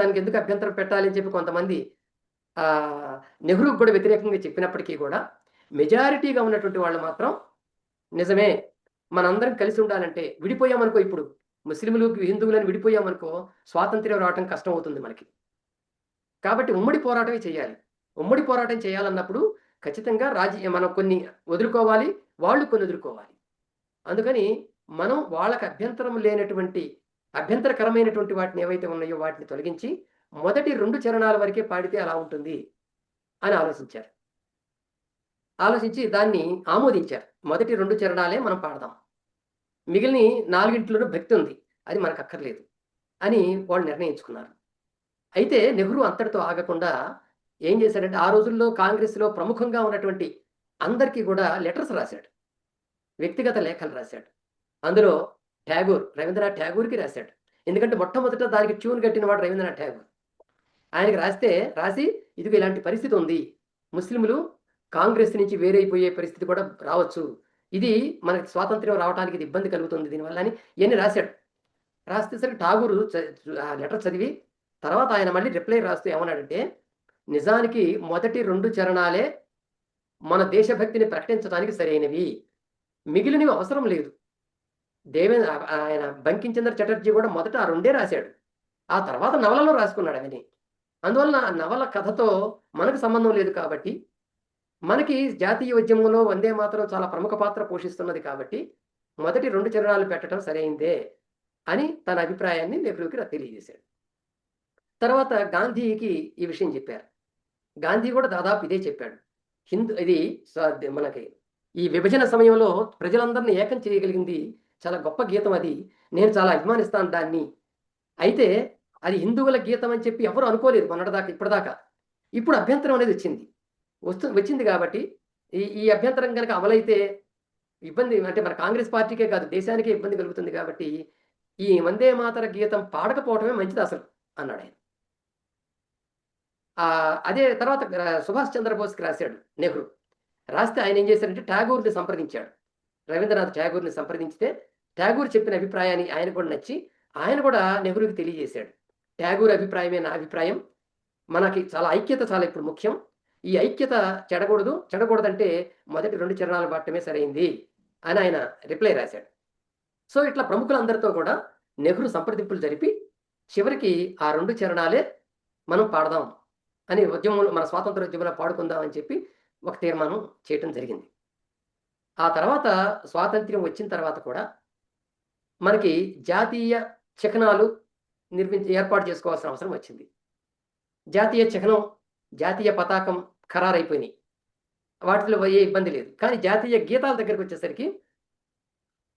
దానికి ఎందుకు అభ్యంతరం పెట్టాలి అని చెప్పి కొంతమంది నెహ్రూకు కూడా వ్యతిరేకంగా చెప్పినప్పటికీ కూడా మెజారిటీగా ఉన్నటువంటి వాళ్ళు మాత్రం నిజమే, మనందరం కలిసి ఉండాలంటే, విడిపోయామనుకో ఇప్పుడు ముస్లింలు హిందువులను విడిపోయామనుకో స్వాతంత్ర్యం రావటం కష్టం అవుతుంది మనకి. కాబట్టి ఉమ్మడి పోరాటమే చేయాలి. ఉమ్మడి పోరాటం చేయాలన్నప్పుడు ఖచ్చితంగా మనం కొన్ని వదులుకోవాలి, వాళ్ళు కొన్ని వదులుకోవాలి. అందుకని మనం వాళ్ళకి అభ్యంతరం లేనటువంటి అభ్యంతరకరమైనటువంటి వాటిని ఏవైతే ఉన్నాయో వాటిని తొలగించి మొదటి 2 చరణాల వరకే పాడితే అలా ఉంటుంది అని ఆలోచించారు. ఆలోచించి దాన్ని ఆమోదించారు. మొదటి 2 చరణాలే మనం పాడదాం. మిగిలిన 4 భక్తి ఉంది. అది మనకక్కర్లేదు అని వాళ్ళు నిర్ణయించుకున్నారు. అయితే నెహ్రూ అంతటితో ఆగకుండా ఏం చేశాడంటే, ఆ రోజుల్లో కాంగ్రెస్‌లో ప్రముఖంగా ఉన్నటువంటి అందరికీ కూడా లెటర్స్ రాశాడు. వ్యక్తిగత లేఖలు రాశాడు. అందులో రవీంద్రనాథ్ ఠాగూర్‌కి రాశాడు. ఎందుకంటే మొట్టమొదట దానికి ట్యూన్ కట్టినవాడు రవీంద్రనాథ్ ఠాగూర్. ఆయనకి రాసి ఇదిగో ఇలాంటి పరిస్థితి ఉంది. ముస్లింలు కాంగ్రెస్ నుంచి వేరైపోయే పరిస్థితి కూడా రావచ్చు. ఇది మనకి స్వాతంత్ర్యం రావడానికి ఇది ఇబ్బంది కలుగుతుంది దీనివల్ల అని ఇయన్నీ రాశాడు. రాసేసరికి ఠాగూరు ఆ లెటర్ చదివి తర్వాత ఆయన మళ్ళీ రిప్లై రాస్తూ ఏమన్నాడంటే, నిజానికి మొదటి 2 చరణాలే మన దేశభక్తిని ప్రకటించడానికి సరైనవి. మిగిలినవి అవసరం లేదు. ఆయన బంకించంద్ర చటర్జీ కూడా మొదట ఆ 2 రాశాడు. ఆ తర్వాత నవలలో రాసుకున్నాడు అవన్నీ. అందువలన నవల కథతో మనకు సంబంధం లేదు కాబట్టి, మనకి జాతీయ ఉద్యమంలో వందే మాతరం చాలా ప్రముఖ పాత్ర పోషిస్తున్నది కాబట్టి, మొదటి 2 చరణాలు పెట్టడం సరైందే అని తన అభిప్రాయాన్ని నెహ్రూకి తెలియజేశాడు. తర్వాత గాంధీకి ఈ విషయం చెప్పారు. గాంధీ కూడా దాదాపు ఇదే చెప్పాడు. ఇది మనకి ఈ విభజన సమయంలో ప్రజలందరినీ ఏకం చేయగలిగింది చాలా గొప్ప గీతం అది. నేను చాలా అభిమానిస్తాను దాన్ని. అయితే అది హిందువుల గీతం అని చెప్పి ఎవరు అనుకోలేదు మొన్నటిదాకా ఇప్పటిదాకా. ఇప్పుడు అభ్యంతరం అనేది వచ్చింది కాబట్టి ఈ అభ్యంతరం కనుక అమలైతే ఇబ్బంది అంటే మన కాంగ్రెస్ పార్టీకే కాదు దేశానికే ఇబ్బంది కలుగుతుంది కాబట్టి ఈ వందే మాతర గీతం పాడకపోవటమే మంచిది అసలు అన్నాడు ఆయన. అదే తర్వాత సుభాష్ చంద్రబోస్కి రాశాడు నెహ్రూ. రాస్తే ఆయన ఏం చేశారంటే ఠాగూర్ని సంప్రదించాడు. రవీంద్రనాథ్ ఠాగూర్ని సంప్రదించితే ఠాగూర్ చెప్పిన అభిప్రాయాన్ని ఆయన కూడా నచ్చి ఆయన కూడా నెహ్రూకి తెలియజేశాడు. ఠాగూర్ అభిప్రాయమే నా అభిప్రాయం. మనకి చాలా ఐక్యత చాలా ఇప్పుడు ముఖ్యం. ఈ ఐక్యత చెడకూడదంటే మొదటి 2 చరణాలు పాడటమే సరైంది అని ఆయన రిప్లై రాశాడు. సో ఇట్లా ప్రముఖులందరితో కూడా నెహ్రూ సంప్రదింపులు జరిపి చివరికి ఆ 2 చరణాలే మనం పాడదాం అని ఉద్యమంలో మన స్వాతంత్ర ఉద్యమంలో పాడుకుందాం అని చెప్పి ఒక తీర్మానం చేయటం జరిగింది. ఆ తర్వాత స్వాతంత్ర్యం వచ్చిన తర్వాత కూడా మనకి జాతీయ చిహ్నాలు ఏర్పాటు చేసుకోవాల్సిన అవసరం వచ్చింది. జాతీయ చిహ్నం, జాతీయ పతాకం ఖరారైపోయినాయి. వాటిలో ఏ ఇబ్బంది లేదు. కానీ జాతీయ గీతాల దగ్గరికి వచ్చేసరికి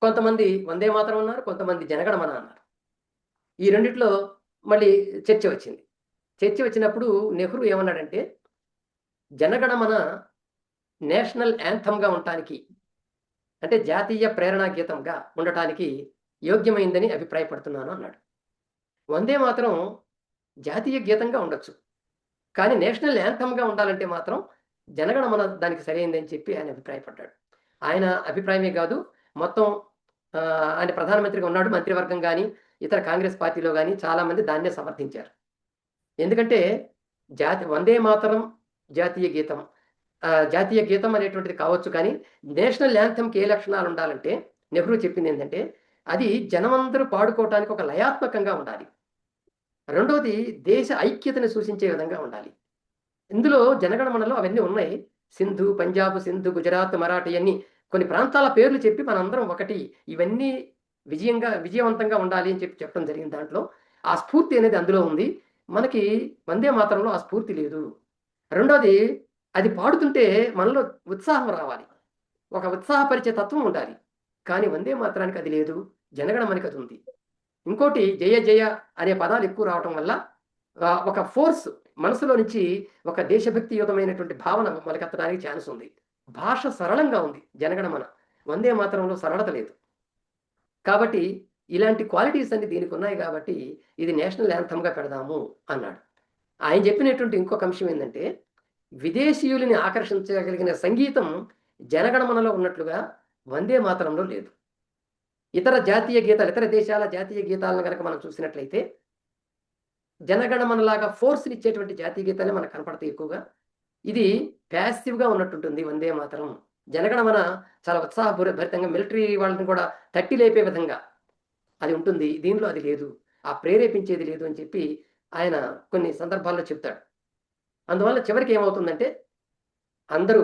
కొంతమంది వందే మాతరం అన్నారు, కొంతమంది జనగణమన అన్నారు. ఈ రెండిట్లో మళ్ళీ చర్చ వచ్చింది. చర్చ వచ్చినప్పుడు నెహ్రూ ఏమన్నాడంటే, జనగణమన నేషనల్ యాంథమ్గా ఉండటానికి అంటే జాతీయ ప్రేరణా గీతంగా ఉండటానికి యోగ్యమైందని అభిప్రాయపడుతున్నాను అన్నాడు. వందే మాత్రం జాతీయ గీతంగా ఉండొచ్చు, కానీ నేషనల్ యాంథమ్గా ఉండాలంటే మాత్రం జనగణమన దానికి సరైందని చెప్పి ఆయన అభిప్రాయపడ్డాడు. ఆయన అభిప్రాయమే కాదు, మొత్తం ఆయన ప్రధానమంత్రిగా ఉన్నాడు, మంత్రివర్గం కానీ ఇతర కాంగ్రెస్ పార్టీలో కానీ చాలామంది దాన్నే సమర్థించారు. ఎందుకంటే వందే మాతరం జాతీయ గీతం జాతీయ గీతం అనేటువంటిది కావచ్చు, కానీ నేషనల్ యాంథమ్కి ఏ లక్షణాలు ఉండాలంటే నెహ్రూ చెప్పింది ఏంటంటే అది జనమందరూ పాడుకోవటానికి ఒక లయాత్మకంగా ఉండాలి. రెండవది దేశ ఐక్యతను సూచించే విధంగా ఉండాలి. ఇందులో జనగణమనలో అవన్నీ ఉన్నాయి. సింధు, పంజాబ్, సింధు, గుజరాత్, మరాఠీ అన్ని కొన్ని ప్రాంతాల పేర్లు చెప్పి మనందరం ఒకటి, ఇవన్నీ విజయవంతంగా ఉండాలి అని చెప్పడం జరిగింది. దాంట్లో ఆ స్ఫూర్తి అనేది అందులో ఉంది. మనకి వందే మాతరంలో ఆ స్ఫూర్తి లేదు. రెండోది అది పాడుతుంటే మనలో ఉత్సాహం రావాలి, ఒక ఉత్సాహపరిచే తత్వం ఉండాలి. కానీ వందే మాతరానికి అది లేదు, జనగణమనకి అది ఉంది. ఇంకోటి జయ జయ అనే పదాలు ఎక్కువ రావటం వల్ల ఒక ఫోర్స్ మనసులో నుంచి ఒక దేశభక్తియుతమైనటువంటి భావన మొలకెత్తడానికి ఛాన్స్ ఉంది. భాష సరళంగా ఉంది జనగణమన, వందే మాతరంలో సరళత లేదు. కాబట్టి ఇలాంటి క్వాలిటీస్ అన్ని దీనికి ఉన్నాయి కాబట్టి ఇది నేషనల్ యాంథమ్గా పెడదాము అన్నాడు. ఆయన చెప్పినటువంటి ఇంకొక అంశం ఏంటంటే విదేశీయులని ఆకర్షించగలిగిన సంగీతం జనగణమనలో ఉన్నట్లుగా వందే మాతరంలో లేదు. ఇతర దేశాల జాతీయ గీతాలను కనుక మనం చూసినట్లయితే జనగణమనలాగా ఫోర్స్ని ఇచ్చేటువంటి జాతీయ గీతాలే మనకు కనపడతాయి ఎక్కువగా. ఇది ప్యాసివ్గా ఉన్నట్టుంటుంది వందే మాతరం. జనగణమన చాలా ఉత్సాహభరితంగా మిలిటరీ వాళ్ళని కూడా తట్టి లేపే విధంగా అది ఉంటుంది. దీనిలో అది లేదు, ఆ ప్రేరేపించేది లేదు అని చెప్పి ఆయన కొన్ని సందర్భాల్లో చెప్తాడు. అందువల్ల చివరికి ఏమవుతుందంటే అందరూ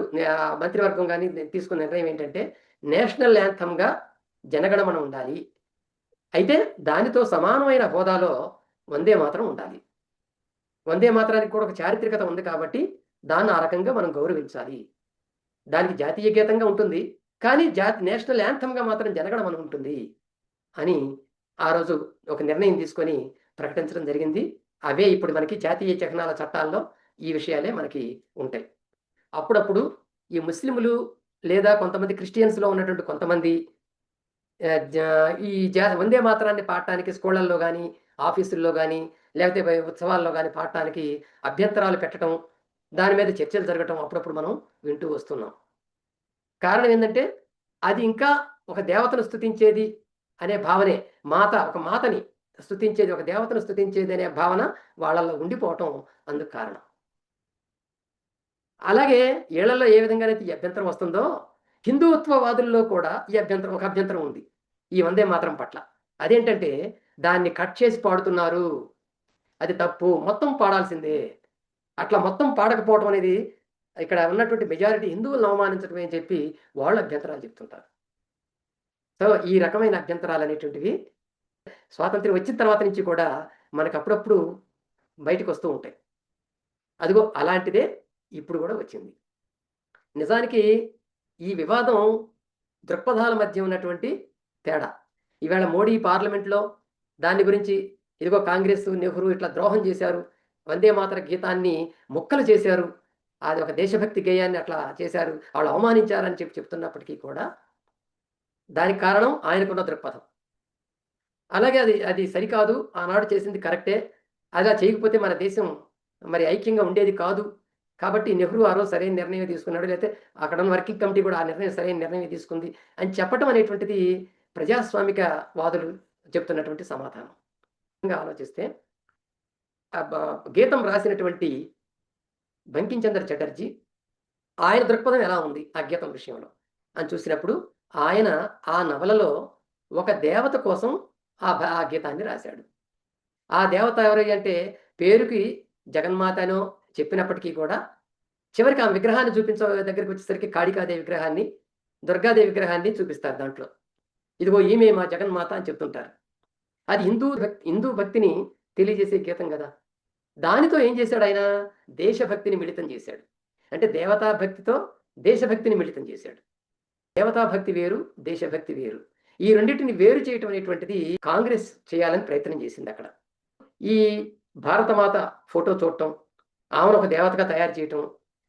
మంత్రివర్గం కానీ తీసుకున్న నిర్ణయం ఏంటంటే నేషనల్ యాంథమ్గా జనగణమన ఉండాలి. అయితే దానితో సమానమైన హోదాలో వందే మాతరం ఉండాలి. వందే మాతరానికి కూడా ఒక చారిత్రకత ఉంది కాబట్టి దాన్ని ఆ రకంగా మనం గౌరవించాలి. దానికి జాతీయ గీతంగా ఉంటుంది. కానీ నేషనల్ యాంథమ్‌గా మాత్రం జనగణమన ఉంటుంది అని ఆ రోజు ఒక నిర్ణయం తీసుకొని ప్రకటించడం జరిగింది. అవే ఇప్పుడు మనకి జాతీయ చిహ్నాల చట్టాల్లో ఈ విషయాలే మనకి ఉంటాయి. అప్పుడప్పుడు ఈ ముస్లిములు లేదా కొంతమంది క్రిస్టియన్స్‌లో ఉన్నటువంటి కొంతమంది ఆహ్, జా ఈ వందే మాతరాన్ని పాడటానికి స్కూళ్ళల్లో గాని, ఆఫీసుల్లో గాని, లేకపోతే ఉత్సవాల్లో గాని పాడటానికి అభ్యంతరాలు పెట్టటం, దాని మీద చర్చలు జరగటం అప్పుడప్పుడు మనం వింటూ వస్తున్నాం. కారణం ఏందంటే, అది ఇంకా ఒక దేవతను స్తుతించేది అనే భావనే. ఒక మాతని స్తుతించేది, ఒక దేవతను స్తుతించేది అనే భావన వాళ్ళలో ఉండిపోవటం అందుకు కారణం. అలాగే ఈళ్ళలో ఏ విధంగానైతే ఈ అభ్యంతరం వస్తుందో, హిందుత్వవాదుల్లో కూడా ఒక అభ్యంతరం ఉంది. ఈ వందే మాతరం పట్ల. అదేంటంటే, దాన్ని కట్ చేసి పాడుతున్నారు. అది తప్పు. మొత్తం పాడాల్సిందే. అట్లా మొత్తం పాడకపోవటం అనేది ఇక్కడ ఉన్నటువంటి మెజారిటీ హిందువులను అవమానించడమే అని చెప్పి వాళ్ళు అభ్యంతరాలు చెప్తుంటారు. సో, ఈ రకమైన అభ్యంతరాలనేటువంటివి స్వాతంత్ర్యం వచ్చిన తర్వాత నుంచి కూడా మనకప్పుడప్పుడు బయటికొస్తూ ఉంటాయి. అదిగో అలాంటిదే ఇప్పుడు గూడా వచ్చింది. నిజానికి ఈ వివాదం దృక్పథాల మధ్య ఉన్నటువంటి తేడా. ఈవేళ మోడీ పార్లమెంట్‌లో దాని గురించి ఇదిగో కాంగ్రెస్, నెహ్రూ ఇట్లా ద్రోహం చేశారు. వందే మాతర గీతాన్ని ముక్కలు చేశారు. అది ఒక దేశభక్తి గేయాన్ని అట్లా చేశారు. వాళ్ళు అవమానించారని చెప్తున్నప్పటికీ కూడా దానికి కారణం ఆయనకున్న దృక్పథం. అలాగే అది అది సరికాదు. ఆనాడు చేసింది కరెక్టే. అలా చేయకపోతే మన దేశం మరి ఐక్యంగా ఉండేది కాదు. కాబట్టి నెహ్రూ ఆ రోజు సరైన నిర్ణయం తీసుకున్నాడు. లేతే అక్కడున్న వర్కింగ్ కమిటీ కూడా ఆ నిర్ణయం సరైన నిర్ణయం తీసుకుంది అని చెప్పటం అనేటువంటిది ప్రజాస్వామిక వాదులు చెప్తున్నటువంటి సమాధానం. ఆలోచిస్తే బ గీతం రాసినటువంటి బంకించంద్ర చటర్జీ ఆయన దృక్పథం ఎలా ఉంది ఆ గీతం విషయంలో అని చూసినప్పుడు ఆయన ఆ నవలలో ఒక దేవత కోసం ఆ గీతాన్ని రాశాడు. ఆ దేవత ఎవరు అంటే పేరుకి జగన్మాత అనో చెప్పినప్పటికీ కూడా చివరికి ఆ విగ్రహాన్ని దగ్గరికి వచ్చేసరికి కాళికాదేవి విగ్రహాన్ని, దుర్గాదేవి విగ్రహాన్ని చూపిస్తారు దాంట్లో. ఇదిగో ఈమె మా జగన్మాత అని చెప్తుంటారు. అది హిందూ భక్తిని తెలియజేసే గీతం గదా! దానితో ఏం చేశాడాయన? దేశభక్తిని మిళితం చేశాడు. అంటే దేవతా భక్తితో దేశభక్తిని మిళితం చేశాడు. దేవతా భక్తి వేరు, దేశభక్తి వేరు. ఈ రెండిటిని వేరు చేయటం అనేటువంటిది కాంగ్రెస్ చేయాలని ప్రయత్నం చేసిందక్కడ. ఈ భారతమాత ఫోటో చూడటం, ఆమెను ఒక దేవతగా తయారు చేయటం,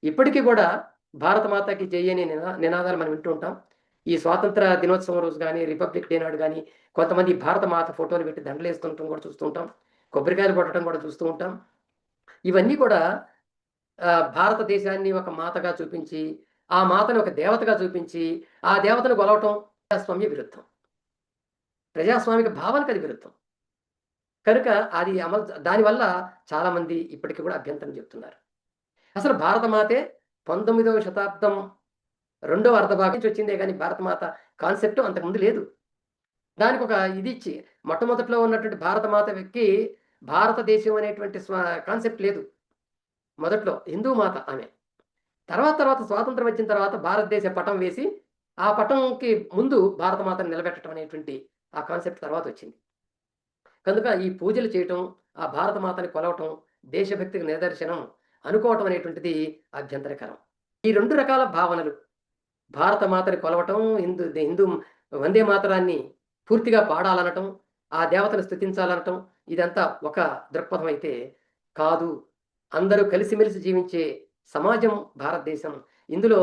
ఇప్పటికి గూడా భారతమాతకి జై అనే నినాదాలు మనం వింటూ ఉంటాం. ఈ స్వాతంత్ర దినోత్సవం రోజు గాని, రిపబ్లిక్ డే నాడు గాని, కొంతమంది భారతమాత ఫోటోలు పెట్టి దండలేస్తుండటం కూడా చూస్తూ ఉంటాం. కొబ్బరికాయలు కొట్టడం కూడా చూస్తూ ఉంటాం. ఇవన్నీ కూడా భారతదేశాన్ని ఒక మాతగా చూపించి, ఆ మాతని ఒక దేవతగా చూపించి, ఆ దేవతను కొలవటం ప్రజాస్వామ్య విరుద్ధం. ప్రజాస్వామిక భావనకది విరుద్ధం. కనుక అది దానివల్ల చాలామంది ఇప్పటికి కూడా అభ్యంతరం చెప్తున్నారు. అసలు భారతమాతే 19వ శతాబ్దం రెండవ అర్ధభాగం నుంచి వచ్చిందే గానీ భారతమాత కాన్సెప్ట్ అంతకుముందు లేదు. దానికొక ఇదిచ్చి మొట్టమొదట్లో ఉన్నటువంటి భారతమాతకి భారతదేశం అనేటువంటి కాన్సెప్ట్ లేదు. మొదట్లో హిందూ మాత ఆమె. తర్వాత స్వాతంత్రం వచ్చిన తర్వాత భారతదేశ పటం వేసి, ఆ పటంకి ముందు భారతమాతను నిలబెట్టడం అనేటువంటి ఆ కాన్సెప్ట్ తర్వాతొచ్చింది. కనుక ఈ పూజలు చేయటం, ఆ భారతమాతని కొలవటం, దేశభక్తికి నిదర్శనం అనుకోవటం అనేటువంటిది అభ్యంతరకరం. ఈ 2 రకాల భావనలు భారతమాతని కొలవటం, హిందూ వందే మాతరాన్ని పూర్తిగా పాడాలనటం, ఆ దేవతను స్తుతించాలనటం ఇదంతా ఒక దృక్పథం అయితే కాదు. అందరూ కలిసిమెలిసి జీవించే సమాజం భారతదేశం. ఇందులో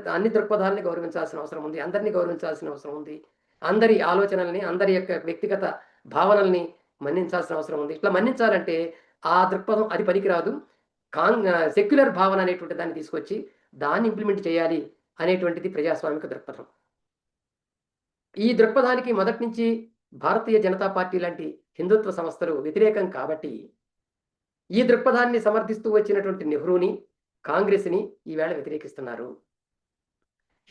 అన్ని దృక్పథాలని గౌరవించాల్సిన అవసరం ఉంది. అందరిని గౌరవించాల్సిన అవసరం ఉంది. అందరి ఆలోచనల్ని, అందరి యొక్క వ్యక్తిగత భావనల్ని మన్నించాల్సిన అవసరం ఉంది. ఇట్లా మన్నించాలంటే ఆ దృక్పథం అది పనికిరాదు. సెక్యులర్ భావన అనేటువంటి దాన్ని తీసుకొచ్చి దాన్ని ఇంప్లిమెంట్ చేయాలి అనేటువంటిది ప్రజాస్వామిక దృక్పథం. ఈ దృక్పథానికి మొదటి నుంచి భారతీయ జనతా పార్టీ లాంటి హిందుత్వ సంస్థలు వ్యతిరేకం కాబట్టి, ఈ దృక్పథాన్ని సమర్థిస్తూ వచ్చినటువంటి నెహ్రూని, కాంగ్రెస్‌ని ఈవేళ వ్యతిరేకిస్తున్నారు.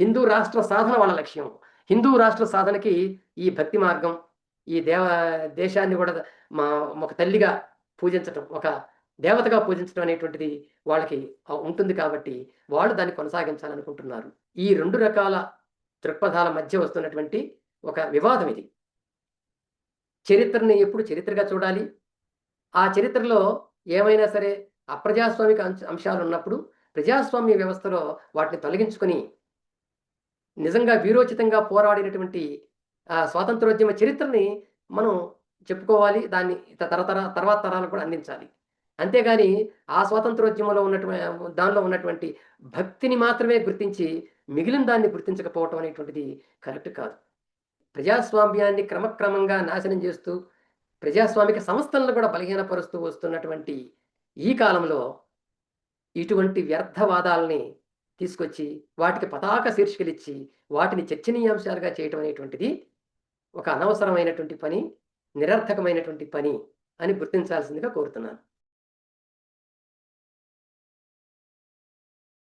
హిందూ రాష్ట్ర సాధన వాళ్ళ లక్ష్యం. హిందూ రాష్ట్ర సాధనకి ఈ భక్తి మార్గం, ఈ దేశాన్ని కూడా మా ఒక తల్లిగా పూజించటం, ఒక దేవతగా పూజించడం అనేటువంటిది వాళ్ళకి ఉంటుంది కాబట్టి, వాళ్ళు దాన్ని కొనసాగించాలనుకుంటున్నారు. ఈ 2 రకాల దృక్పథాల మధ్య వస్తున్నటువంటి ఒక వివాదం ఇది. చరిత్రని ఎప్పుడు చరిత్రగా చూడాలి. ఆ చరిత్రలో ఏమైనా సరే అప్రజాస్వామిక అంశాలు ఉన్నప్పుడు ప్రజాస్వామ్య వ్యవస్థలో వాటిని తొలగించుకొని నిజంగా వీరోచితంగా పోరాడినటువంటి స్వాతంత్రోద్యమ చరిత్రని మనం చెప్పుకోవాలి. దాన్ని తర్వాత తరాలకు కూడా అందించాలి. అంతేగాని ఆ స్వాతంత్రోద్యమంలో దానిలో ఉన్నటువంటి భక్తిని మాత్రమే గుర్తించి మిగిలిన దాన్ని గుర్తించకపోవటం అనేటువంటిది కరెక్ట్ కాదు. ప్రజాస్వామ్యాన్ని క్రమక్రమంగా నాశనం చేస్తూ, ప్రజాస్వామిక సంస్థలను కూడా బలహీనపరుస్తూ వస్తున్నటువంటి ఈ కాలంలో ఇటువంటి వ్యర్థవాదాలని తీసుకొచ్చి, వాటికి పతాక శీర్షికలిచ్చి, వాటిని చర్చనీయాంశాలుగా చేయటం అనేటువంటిది ఒక అనవసరమైనటువంటి పని, నిరర్థకమైనటువంటి పని అని గుర్తించాల్సిందిగా కోరుతున్నాను.